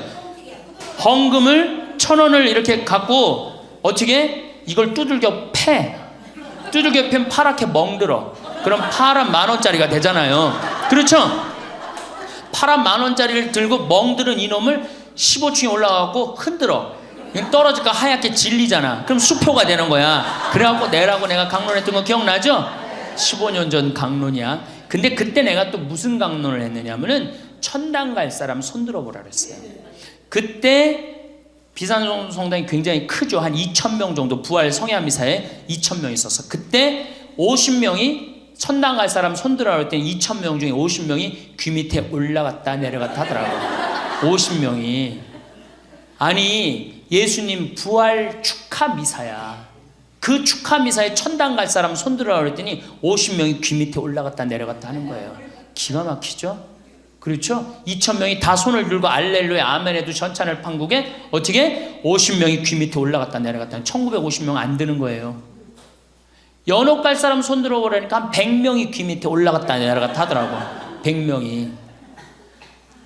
헌금을 1,000원을 이렇게 갖고 어떻게 이걸 두들겨 패면 파랗게 멍들어. 그럼 파란 10,000원짜리가 되잖아요. 그렇죠? 파란 10,000원짜리를 들고 멍드는 이놈을 15층에 올라가고 흔들어. 떨어질까 하얗게 질리잖아. 그럼 수표가 되는 거야. 그래갖고 내라고 내가 강론했던 거 기억나죠? 15년 전 강론이야. 근데 그때 내가 또 무슨 강론을 했느냐면은 천당 갈 사람 손들어 보라 그랬어요. 그때 비산동 성당이 굉장히 크죠. 한 2,000명 정도, 부활 성야미사에 2,000명 있었어. 그때 50명이 천당 갈 사람 손들어 할 때는 2,000명 중에 50명이 귀 밑에 올라갔다 내려갔다 하더라고. 50명이. 아니 예수님 부활 축하 미사야. 그 축하 미사에 천당 갈 사람 손들어라 그랬더니 50명이 귀 밑에 올라갔다 내려갔다 하는 거예요. 기가 막히죠? 그렇죠? 2,000명이 다 손을 들고 알렐루야 아멘에도 전찬을 판국에 어떻게 50명이 귀 밑에 올라갔다 내려갔다 1950명 안 되는 거예요. 연옥 갈 사람 손들어 보라니까 한 100명이 귀 밑에 올라갔다 내려갔다 하더라고. 100명이.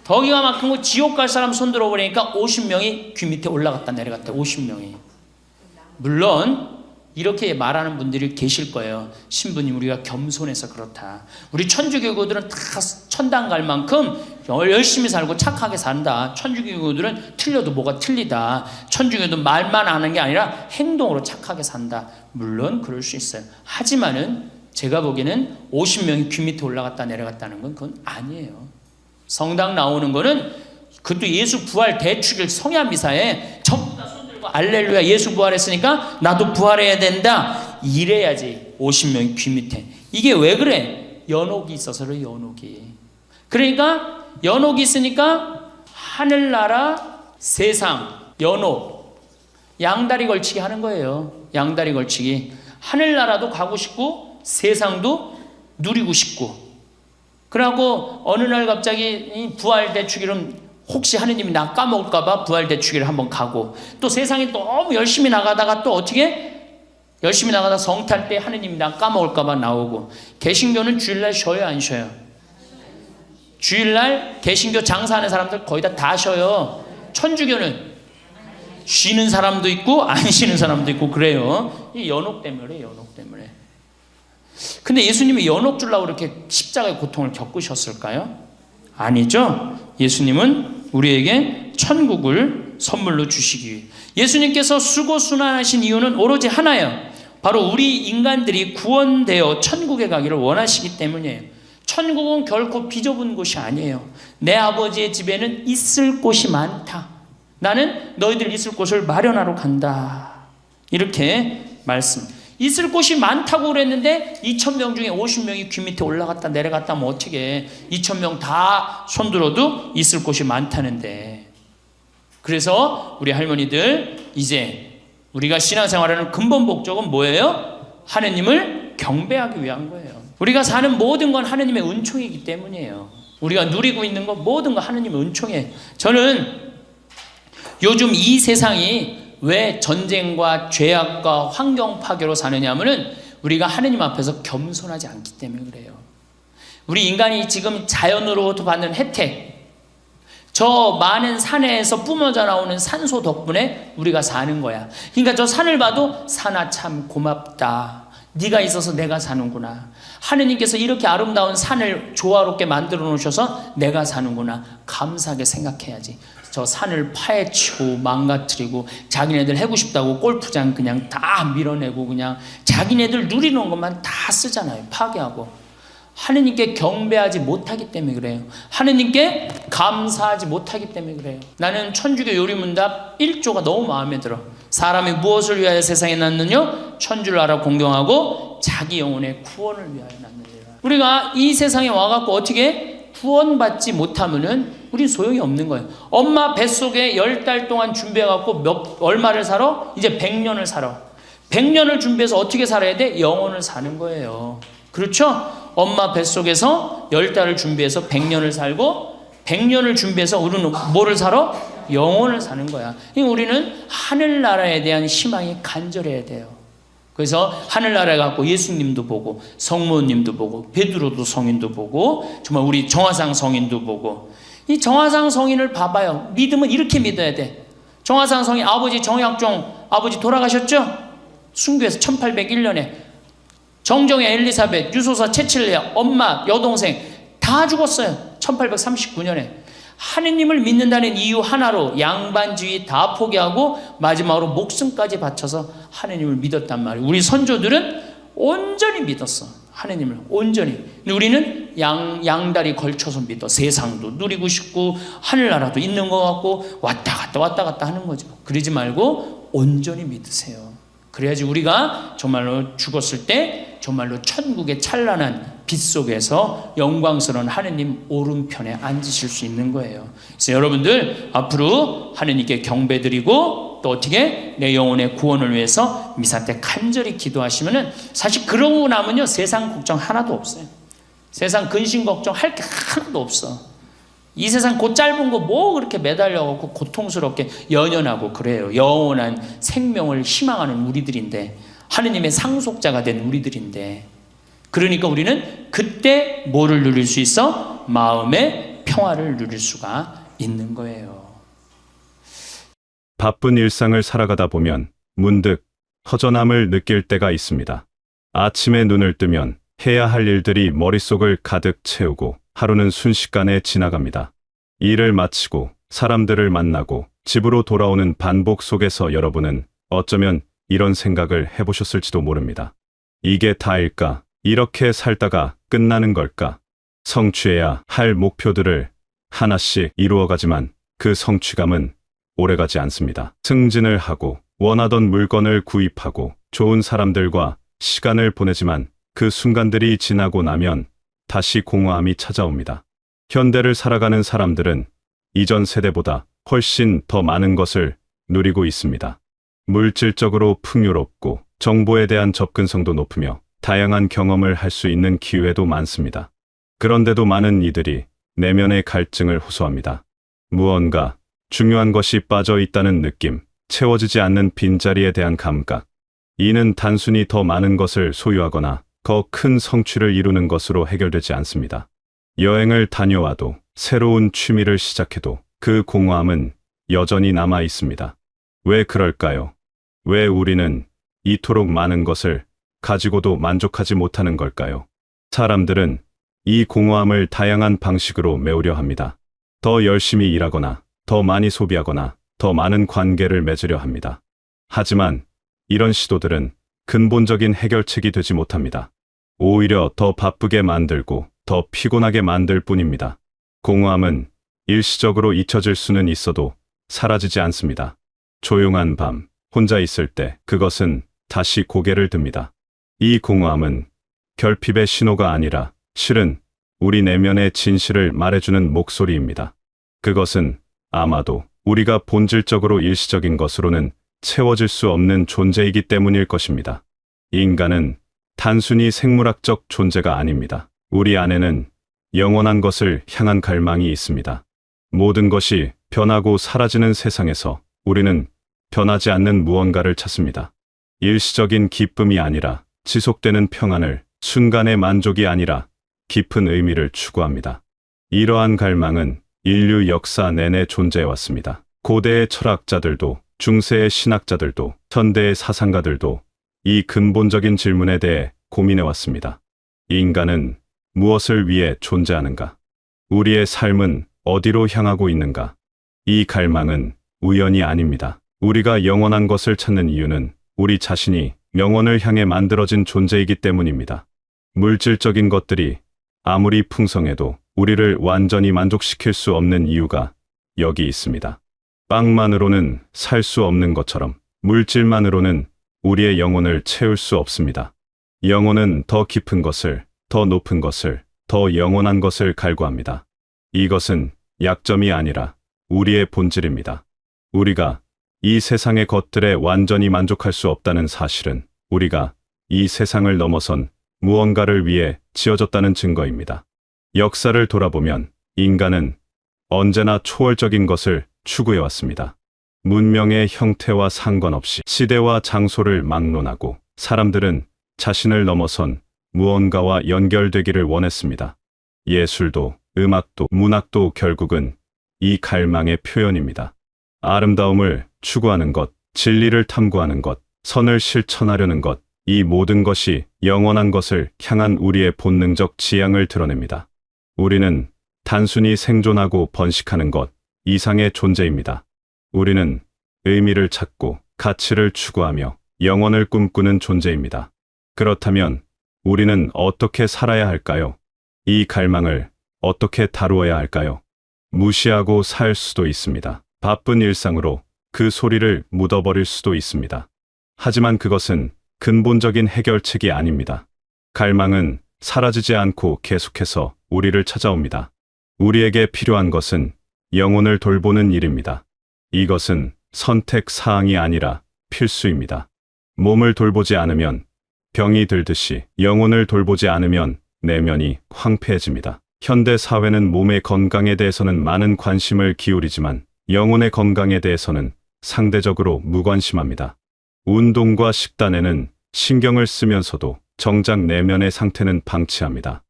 더 기가 막힌 거 지옥 갈 사람 손들어 보라니까 50명이 귀 밑에 올라갔다 내려갔다 50명이. 물론 이렇게 말하는 분들이 계실 거예요. 신부님 우리가 겸손해서 그렇다. 우리 천주교구들은 다 천당 갈 만큼 열심히 살고 착하게 산다. 천주교구들은 틀려도 뭐가 틀리다. 천주교도 말만 하는 게 아니라 행동으로 착하게 산다. 물론 그럴 수 있어요. 하지만은 제가 보기에는 50명이 귀 밑에 올라갔다 내려갔다는 건 그건 아니에요. 성당 나오는 거는 그것도 예수 부활 대축일 성야미사에 전부 다 손들고 알렐루야 예수 부활했으니까 나도 부활해야 된다. 이래야지 50명이 귀 밑에. 이게 왜 그래? 연옥이 있어서 그래. 연옥이. 그러니까 연옥이 있으니까 하늘나라 세상 연옥 양다리 걸치기 하는 거예요. 양다리 걸치기. 하늘나라도 가고 싶고 세상도 누리고 싶고. 그러고 어느 날 갑자기 부활 대축일은 혹시 하느님이 나 까먹을까봐 부활 대축일을 한번 가고, 또 세상에 너무 열심히 나가다가 또 어떻게 열심히 나가다 성탈 때 하느님이 나 까먹을까봐 나오고. 개신교는 주일날 쉬어요 안 쉬어요? 주일날 개신교 장사하는 사람들 거의 다 쉬어요. 천주교는 쉬는 사람도 있고 안 쉬는 사람도 있고 그래요. 이 연옥 때문에. 연옥 때문에. 근데 예수님이 연옥 주려고 이렇게 십자가의 고통을 겪으셨을까요? 아니죠. 예수님은 우리에게 천국을 선물로 주시기 위해. 예수님께서 수고순환하신 이유는 오로지 하나예요. 바로 우리 인간들이 구원되어 천국에 가기를 원하시기 때문이에요. 천국은 결코 비좁은 곳이 아니에요. 내 아버지의 집에는 있을 곳이 많다. 나는 너희들 있을 곳을 마련하러 간다. 이렇게 말씀. 있을 곳이 많다고 그랬는데 2,000명 중에 50명이 귀 밑에 올라갔다 내려갔다 하면 어떻게 2,000명 다 손들어도 있을 곳이 많다는데. 그래서 우리 할머니들 이제 우리가 신앙생활하는 근본 목적은 뭐예요? 하느님을 경배하기 위한 거예요. 우리가 사는 모든 건 하느님의 은총이기 때문이에요. 우리가 누리고 있는 건 모든 건 하느님의 은총이에요. 저는 요즘 이 세상이 왜 전쟁과 죄악과 환경 파괴로 사느냐 하면은 우리가 하느님 앞에서 겸손하지 않기 때문에 그래요. 우리 인간이 지금 자연으로부터 받는 혜택, 저 많은 산에서 뿜어져 나오는 산소 덕분에 우리가 사는 거야. 그러니까 저 산을 봐도 산아 참 고맙다. 네가 있어서 내가 사는구나. 하느님께서 이렇게 아름다운 산을 조화롭게 만들어 놓으셔서 내가 사는구나. 감사하게 생각해야지. 저 산을 파헤치고 망가뜨리고 자기네들 해고 싶다고 골프장 그냥 다 밀어내고 그냥 자기네들 누리는 것만 다 쓰잖아요. 파괴하고. 하느님께 경배하지 못하기 때문에 그래요. 하느님께 감사하지 못하기 때문에 그래요. 나는 천주교 요리문답 1조가 너무 마음에 들어. 사람이 무엇을 위하여 세상에 났느냐? 천주를 알아 공경하고 자기 영혼의 구원을 위하여 났느니라. 우리가 이 세상에 와갖고 어떻게 구원받지 못하면은 우린 소용이 없는 거예요. 엄마 뱃속에 10달 동안 준비해갖고 얼마를 살아? 이제 100년을 살아. 100년을 준비해서 어떻게 살아야 돼? 영혼을 사는 거예요. 그렇죠? 엄마 뱃속에서 10달을 준비해서 100년을 살고 100년을 준비해서 우리는 뭐를 살아? 영혼을 사는 거야. 우리는 하늘나라에 대한 희망이 간절해야 돼요. 그래서 하늘나라에 갖고 예수님도 보고 성모님도 보고 베드로도 성인도 보고 정말 우리 정화상 성인도 보고. 이 정화상 성인을 봐봐요. 믿으면 이렇게 믿어야 돼. 정화상 성인 아버지 정약종 아버지 돌아가셨죠? 순교해서 1801년에 정정의 엘리사벳, 유소사 체칠레아, 엄마, 여동생 다 죽었어요. 1839년에. 하느님을 믿는다는 이유 하나로 양반주의 다 포기하고 마지막으로 목숨까지 바쳐서 하느님을 믿었단 말이에요. 우리 선조들은 온전히 믿었어. 하느님을 온전히. 근데 우리는 양다리 걸쳐서 믿어. 세상도 누리고 싶고 하늘나라도 있는 것 같고 왔다 갔다 하는 거죠. 그러지 말고 온전히 믿으세요. 그래야지 우리가 정말로 죽었을 때 정말로 천국의 찬란한 빛 속에서 영광스러운 하느님 오른편에 앉으실 수 있는 거예요. 그래서 여러분들 앞으로 하느님께 경배드리고 또 어떻게 내 영혼의 구원을 위해서 미사 때 간절히 기도하시면은 사실 그러고 나면요 세상 걱정 하나도 없어요. 세상 근심 걱정할 게 하나도 없어. 이 세상 곧 짧은 거 뭐 그렇게 매달려갖고 고통스럽게 연연하고 그래요. 영원한 생명을 희망하는 우리들인데, 하느님의 상속자가 된 우리들인데, 그러니까 우리는 그때 뭐를 누릴 수 있어? 마음의 평화를 누릴 수가 있는 거예요. 바쁜 일상을 살아가다 보면 문득 허전함을 느낄 때가 있습니다. 아침에 눈을 뜨면 해야 할 일들이 머릿속을 가득 채우고 하루는 순식간에 지나갑니다. 일을 마치고 사람들을 만나고 집으로 돌아오는 반복 속에서 여러분은 어쩌면 이런 생각을 해보셨을지도 모릅니다. 이게 다일까? 이렇게 살다가 끝나는 걸까? 성취해야 할 목표들을 하나씩 이루어가지만 그 성취감은 오래가지 않습니다. 승진을 하고 원하던 물건을 구입하고 좋은 사람들과 시간을 보내지만 그 순간들이 지나고 나면 다시 공허함이 찾아옵니다. 현대를 살아가는 사람들은 이전 세대보다 훨씬 더 많은 것을 누리고 있습니다. 물질적으로 풍요롭고 정보에 대한 접근성도 높으며 다양한 경험을 할 수 있는 기회도 많습니다. 그런데도 많은 이들이 내면의 갈증을 호소합니다. 무언가 중요한 것이 빠져 있다는 느낌, 채워지지 않는 빈자리에 대한 감각. 이는 단순히 더 많은 것을 소유하거나 더 큰 성취를 이루는 것으로 해결되지 않습니다. 여행을 다녀와도 새로운 취미를 시작해도 그 공허함은 여전히 남아 있습니다. 왜 그럴까요? 왜 우리는 이토록 많은 것을 가지고도 만족하지 못하는 걸까요? 사람들은 이 공허함을 다양한 방식으로 메우려 합니다. 더 열심히 일하거나, 더 많이 소비하거나, 더 많은 관계를 맺으려 합니다. 하지만 이런 시도들은 근본적인 해결책이 되지 못합니다. 오히려 더 바쁘게 만들고 더 피곤하게 만들 뿐입니다. 공허함은 일시적으로 잊혀질 수는 있어도 사라지지 않습니다. 조용한 밤, 혼자 있을 때 그것은 다시 고개를 듭니다. 이 공허함은 결핍의 신호가 아니라 실은 우리 내면의 진실을 말해주는 목소리입니다. 그것은 아마도 우리가 본질적으로 일시적인 것으로는 채워질 수 없는 존재이기 때문일 것입니다. 인간은 단순히 생물학적 존재가 아닙니다. 우리 안에는 영원한 것을 향한 갈망이 있습니다. 모든 것이 변하고 사라지는 세상에서 우리는 변하지 않는 무언가를 찾습니다. 일시적인 기쁨이 아니라 지속되는 평안을, 순간의 만족이 아니라 깊은 의미를 추구합니다. 이러한 갈망은 인류 역사 내내 존재해왔습니다. 고대의 철학자들도, 중세의 신학자들도, 현대의 사상가들도 이 근본적인 질문에 대해 고민해왔습니다. 인간은 무엇을 위해 존재하는가? 우리의 삶은 어디로 향하고 있는가? 이 갈망은 우연이 아닙니다. 우리가 영원한 것을 찾는 이유는 우리 자신이 영원을 향해 만들어진 존재이기 때문입니다. 물질적인 것들이 아무리 풍성해도 우리를 완전히 만족시킬 수 없는 이유가 여기 있습니다. 빵만으로는 살 수 없는 것처럼 물질만으로는 우리의 영혼을 채울 수 없습니다. 영혼은 더 깊은 것을, 더 높은 것을, 더 영원한 것을 갈구합니다. 이것은 약점이 아니라 우리의 본질입니다. 우리가 이 세상의 것들에 완전히 만족할 수 없다는 사실은 우리가 이 세상을 넘어선 무언가를 위해 지어졌다는 증거입니다. 역사를 돌아보면 인간은 언제나 초월적인 것을 추구해왔습니다. 문명의 형태와 상관없이 시대와 장소를 막론하고 사람들은 자신을 넘어선 무언가와 연결되기를 원했습니다. 예술도, 음악도, 문학도 결국은 이 갈망의 표현입니다. 아름다움을 추구하는 것, 진리를 탐구하는 것, 선을 실천하려는 것, 이 모든 것이 영원한 것을 향한 우리의 본능적 지향을 드러냅니다. 우리는 단순히 생존하고 번식하는 것 이상의 존재입니다. 우리는 의미를 찾고 가치를 추구하며 영혼을 꿈꾸는 존재입니다. 그렇다면 우리는 어떻게 살아야 할까요? 이 갈망을 어떻게 다루어야 할까요? 무시하고 살 수도 있습니다. 바쁜 일상으로 그 소리를 묻어버릴 수도 있습니다. 하지만 그것은 근본적인 해결책이 아닙니다. 갈망은 사라지지 않고 계속해서 우리를 찾아옵니다. 우리에게 필요한 것은 영혼을 돌보는 일입니다. 이것은 선택 사항이 아니라 필수입니다. 몸을 돌보지 않으면 병이 들듯이 영혼을 돌보지 않으면 내면이 황폐해집니다. 현대 사회는 몸의 건강에 대해서는 많은 관심을 기울이지만 영혼의 건강에 대해서는 상대적으로 무관심합니다. 운동과 식단에는 신경을 쓰면서도 정작 내면의 상태는 방치합니다.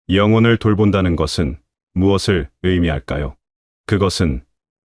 영혼을 돌본다는 것은 무엇을 의미할까요? 그것은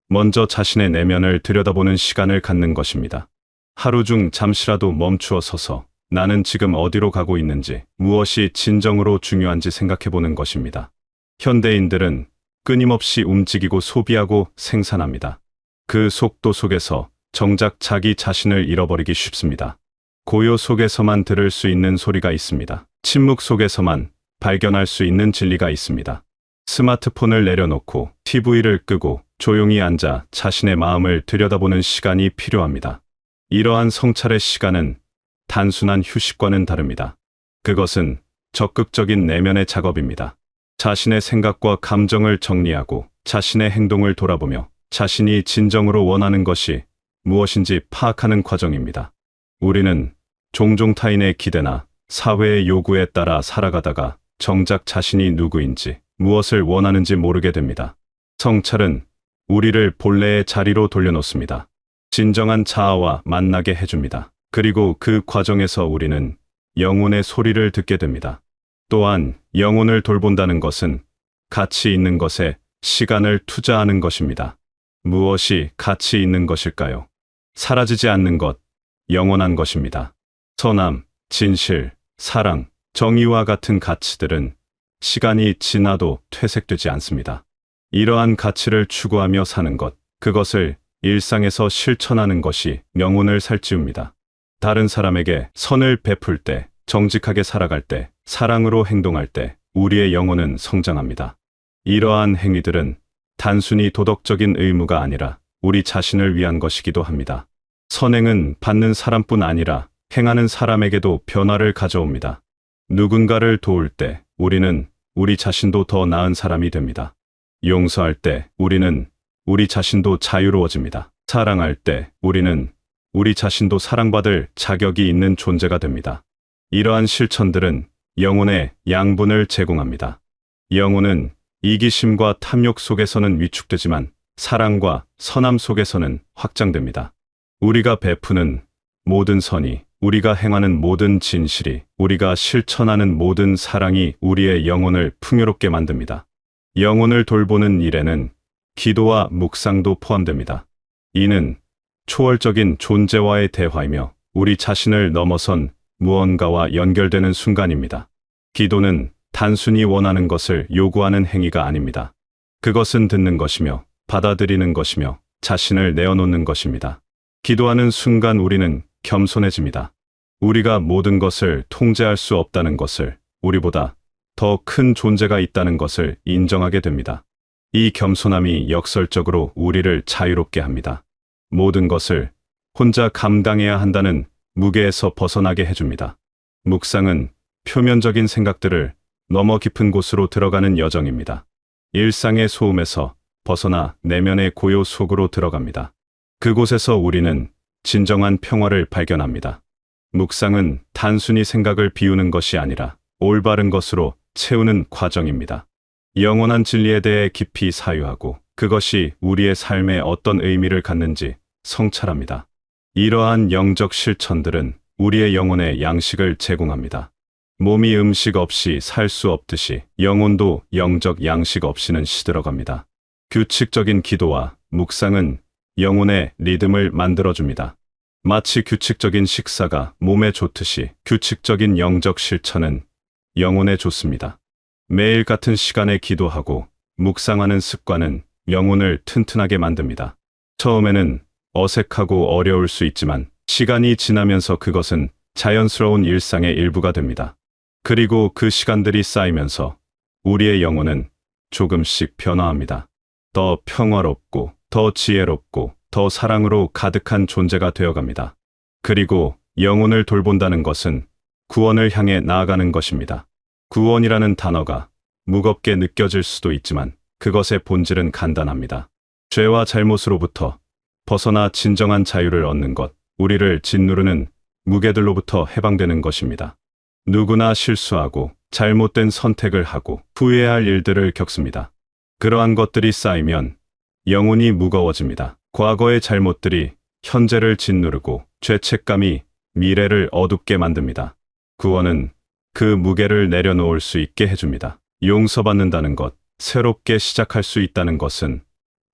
먼저 자신의 내면을 들여다보는 시간을 갖는 것입니다. 하루 중 잠시라도 멈추어 서서 나는 지금 어디로 가고 있는지, 무엇이 진정으로 중요한지 생각해 보는 것입니다. 현대인들은 끊임없이 움직이고 소비하고 생산합니다. 그 속도 속에서 정작 자기 자신을 잃어버리기 쉽습니다. 고요 속에서만 들을 수 있는 소리가 있습니다. 침묵 속에서만 발견할 수 있는 진리가 있습니다. 스마트폰을 내려놓고 TV를 끄고 조용히 앉아 자신의 마음을 들여다보는 시간이 필요합니다. 이러한 성찰의 시간은 단순한 휴식과는 다릅니다. 그것은 적극적인 내면의 작업입니다. 자신의 생각과 감정을 정리하고 자신의 행동을 돌아보며 자신이 진정으로 원하는 것이 무엇인지 파악하는 과정입니다. 우리는 종종 타인의 기대나 사회의 요구에 따라 살아가다가 정작 자신이 누구인지 무엇을 원하는지 모르게 됩니다. 성찰은 우리를 본래의 자리로 돌려놓습니다. 진정한 자아와 만나게 해줍니다. 그리고 그 과정에서 우리는 영혼의 소리를 듣게 됩니다. 또한 영혼을 돌본다는 것은 가치 있는 것에 시간을 투자하는 것입니다. 무엇이 가치 있는 것일까요? 사라지지 않는 것, 영원한 것입니다. 선함, 진실, 사랑, 정의와 같은 가치들은 시간이 지나도 퇴색되지 않습니다. 이러한 가치를 추구하며 사는 것, 그것을 일상에서 실천하는 것이 영혼을 살찌웁니다. 다른 사람에게 선을 베풀 때, 정직하게 살아갈 때, 사랑으로 행동할 때 우리의 영혼은 성장합니다. 이러한 행위들은 단순히 도덕적인 의무가 아니라 우리 자신을 위한 것이기도 합니다. 선행은 받는 사람뿐 아니라 행하는 사람에게도 변화를 가져옵니다. 누군가를 도울 때 우리는 우리 자신도 더 나은 사람이 됩니다. 용서할 때 우리는 우리 자신도 자유로워집니다. 사랑할 때 우리는 우리 자신도 사랑받을 자격이 있는 존재가 됩니다. 이러한 실천들은 영혼의 양분을 제공합니다. 영혼은 이기심과 탐욕 속에서는 위축되지만 사랑과 선함 속에서는 확장됩니다. 우리가 베푸는 모든 선이, 우리가 행하는 모든 진실이, 우리가 실천하는 모든 사랑이 우리의 영혼을 풍요롭게 만듭니다. 영혼을 돌보는 일에는 기도와 묵상도 포함됩니다. 이는 초월적인 존재와의 대화이며 우리 자신을 넘어선 무언가와 연결되는 순간입니다. 기도는 단순히 원하는 것을 요구하는 행위가 아닙니다. 그것은 듣는 것이며 받아들이는 것이며 자신을 내어놓는 것입니다. 기도하는 순간 우리는 겸손해집니다. 우리가 모든 것을 통제할 수 없다는 것을, 우리보다 더 큰 존재가 있다는 것을 인정하게 됩니다. 이 겸손함이 역설적으로 우리를 자유롭게 합니다. 모든 것을 혼자 감당해야 한다는 무게에서 벗어나게 해줍니다. 묵상은 표면적인 생각들을 넘어 깊은 곳으로 들어가는 여정입니다. 일상의 소음에서 벗어나 내면의 고요 속으로 들어갑니다. 그곳에서 우리는 진정한 평화를 발견합니다. 묵상은 단순히 생각을 비우는 것이 아니라 올바른 것으로 채우는 과정입니다. 영원한 진리에 대해 깊이 사유하고 그것이 우리의 삶에 어떤 의미를 갖는지 성찰합니다. 이러한 영적 실천들은 우리의 영혼에 양식을 제공합니다. 몸이 음식 없이 살 수 없듯이 영혼도 영적 양식 없이는 시들어갑니다. 규칙적인 기도와 묵상은 영혼의 리듬을 만들어줍니다. 마치 규칙적인 식사가 몸에 좋듯이 규칙적인 영적 실천은 영혼에 좋습니다. 매일 같은 시간에 기도하고 묵상하는 습관은 영혼을 튼튼하게 만듭니다. 처음에는 어색하고 어려울 수 있지만 시간이 지나면서 그것은 자연스러운 일상의 일부가 됩니다. 그리고 그 시간들이 쌓이면서 우리의 영혼은 조금씩 변화합니다. 더 평화롭고 더 지혜롭고 더 사랑으로 가득한 존재가 되어갑니다. 그리고 영혼을 돌본다는 것은 구원을 향해 나아가는 것입니다. 구원이라는 단어가 무겁게 느껴질 수도 있지만 그것의 본질은 간단합니다. 죄와 잘못으로부터 벗어나 진정한 자유를 얻는 것, 우리를 짓누르는 무게들로부터 해방되는 것입니다. 누구나 실수하고 잘못된 선택을 하고 후회해야 할 일들을 겪습니다. 그러한 것들이 쌓이면 영혼이 무거워집니다. 과거의 잘못들이 현재를 짓누르고 죄책감이 미래를 어둡게 만듭니다. 구원은 그 무게를 내려놓을 수 있게 해줍니다. 용서받는다는 것, 새롭게 시작할 수 있다는 것은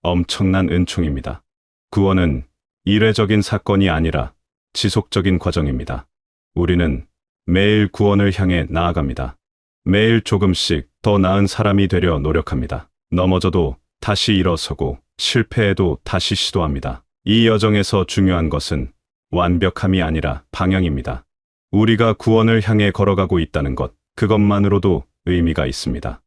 엄청난 은총입니다. 구원은 일회적인 사건이 아니라 지속적인 과정입니다. 우리는 매일 구원을 향해 나아갑니다. 매일 조금씩 더 나은 사람이 되려 노력합니다. 넘어져도 다시 일어서고 실패해도 다시 시도합니다. 이 여정에서 중요한 것은 완벽함이 아니라 방향입니다. 우리가 구원을 향해 걸어가고 있다는 것, 그것만으로도 의미가 있습니다.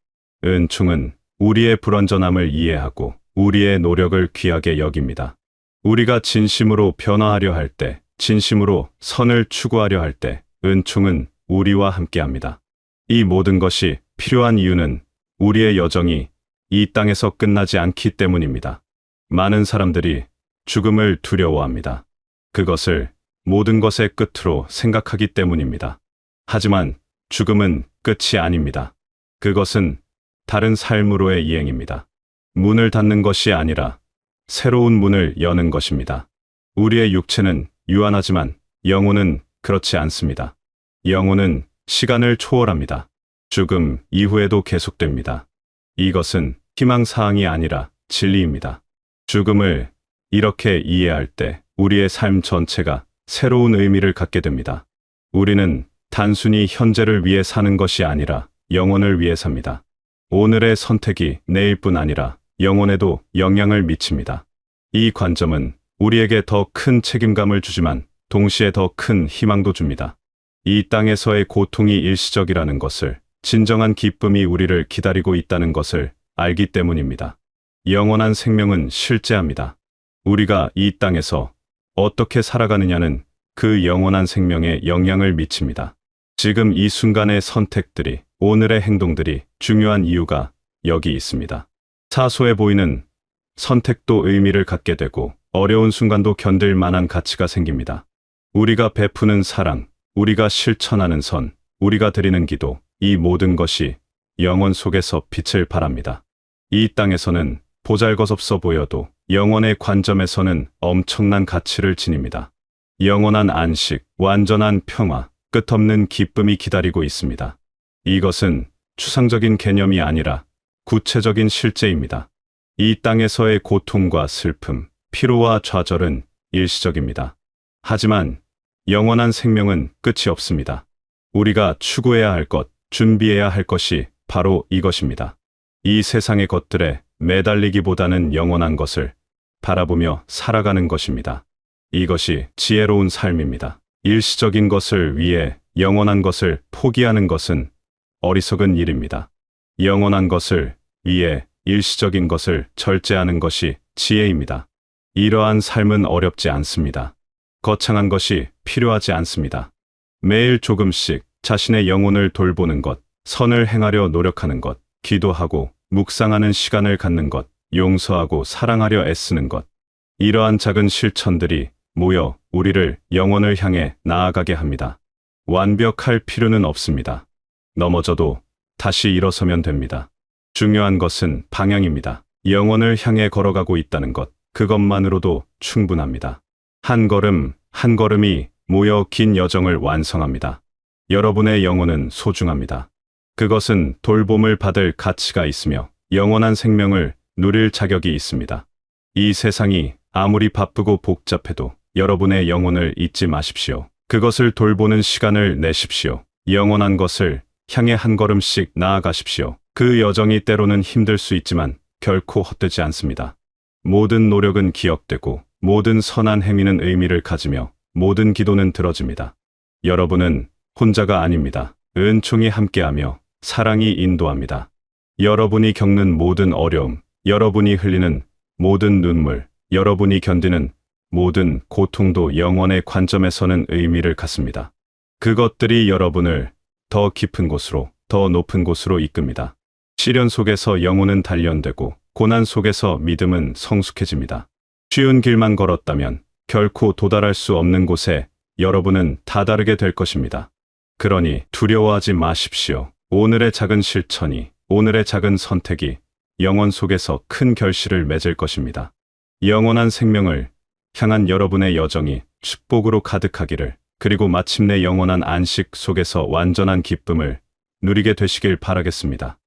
은총은 우리의 불완전함을 이해하고 우리의 노력을 귀하게 여깁니다. 우리가 진심으로 변화하려 할 때, 진심으로 선을 추구하려 할 때, 은총은 우리와 함께합니다. 이 모든 것이 필요한 이유는 우리의 여정이 이 땅에서 끝나지 않기 때문입니다. 많은 사람들이 죽음을 두려워합니다. 그것을 모든 것의 끝으로 생각하기 때문입니다. 하지만 죽음은 끝이 아닙니다. 그것은 다른 삶으로의 이행입니다. 문을 닫는 것이 아니라 새로운 문을 여는 것입니다. 우리의 육체는 유한하지만 영혼은 그렇지 않습니다. 영혼은 시간을 초월합니다. 죽음 이후에도 계속됩니다. 이것은 희망사항이 아니라 진리입니다. 죽음을 이렇게 이해할 때 우리의 삶 전체가 새로운 의미를 갖게 됩니다. 우리는 단순히 현재를 위해 사는 것이 아니라 영혼을 위해 삽니다. 오늘의 선택이 내일뿐 아니라 영혼에도 영향을 미칩니다. 이 관점은 우리에게 더 큰 책임감을 주지만 동시에 더 큰 희망도 줍니다. 이 땅에서의 고통이 일시적이라는 것을, 진정한 기쁨이 우리를 기다리고 있다는 것을 알기 때문입니다. 영원한 생명은 실제합니다. 우리가 이 땅에서 어떻게 살아가느냐는 그 영원한 생명에 영향을 미칩니다. 지금 이 순간의 선택들이, 오늘의 행동들이 중요한 이유가 여기 있습니다. 사소해 보이는 선택도 의미를 갖게 되고 어려운 순간도 견딜 만한 가치가 생깁니다. 우리가 베푸는 사랑, 우리가 실천하는 선, 우리가 드리는 기도, 이 모든 것이 영혼 속에서 빛을 발합니다. 이 땅에서는 보잘것없어 보여도 영혼의 관점에서는 엄청난 가치를 지닙니다. 영원한 안식, 완전한 평화, 끝없는 기쁨이 기다리고 있습니다. 이것은 추상적인 개념이 아니라 구체적인 실제입니다. 이 땅에서의 고통과 슬픔, 피로와 좌절은 일시적입니다. 하지만 영원한 생명은 끝이 없습니다. 우리가 추구해야 할 것, 준비해야 할 것이 바로 이것입니다. 이 세상의 것들에 매달리기보다는 영원한 것을 바라보며 살아가는 것입니다. 이것이 지혜로운 삶입니다. 일시적인 것을 위해 영원한 것을 포기하는 것은 어리석은 일입니다. 영원한 것을 위해 일시적인 것을 절제하는 것이 지혜입니다. 이러한 삶은 어렵지 않습니다. 거창한 것이 필요하지 않습니다. 매일 조금씩 자신의 영혼을 돌보는 것, 선을 행하려 노력하는 것, 기도하고 묵상하는 시간을 갖는 것, 용서하고 사랑하려 애쓰는 것. 이러한 작은 실천들이 모여 우리를 영혼을 향해 나아가게 합니다. 완벽할 필요는 없습니다. 넘어져도 다시 일어서면 됩니다. 중요한 것은 방향입니다. 영혼을 향해 걸어가고 있다는 것, 그것만으로도 충분합니다. 한 걸음, 한 걸음이 모여 긴 여정을 완성합니다. 여러분의 영혼은 소중합니다. 그것은 돌봄을 받을 가치가 있으며 영원한 생명을 누릴 자격이 있습니다. 이 세상이 아무리 바쁘고 복잡해도 여러분의 영혼을 잊지 마십시오. 그것을 돌보는 시간을 내십시오. 영원한 것을 향해 한 걸음씩 나아가십시오. 그 여정이 때로는 힘들 수 있지만 결코 헛되지 않습니다. 모든 노력은 기억되고 모든 선한 행위는 의미를 가지며 모든 기도는 들어집니다. 여러분은 혼자가 아닙니다. 은총이 함께하며 사랑이 인도합니다. 여러분이 겪는 모든 어려움, 여러분이 흘리는 모든 눈물, 여러분이 견디는 모든 고통도 영원의 관점에서는 의미를 갖습니다. 그것들이 여러분을 더 깊은 곳으로, 더 높은 곳으로 이끕니다. 시련 속에서 영혼은 단련되고 고난 속에서 믿음은 성숙해집니다. 쉬운 길만 걸었다면 결코 도달할 수 없는 곳에 여러분은 다다르게 될 것입니다. 그러니 두려워하지 마십시오. 오늘의 작은 실천이, 오늘의 작은 선택이 영혼 속에서 큰 결실을 맺을 것입니다. 영원한 생명을 향한 여러분의 여정이 축복으로 가득하기를, 그리고 마침내 영원한 안식 속에서 완전한 기쁨을 누리게 되시길 바라겠습니다.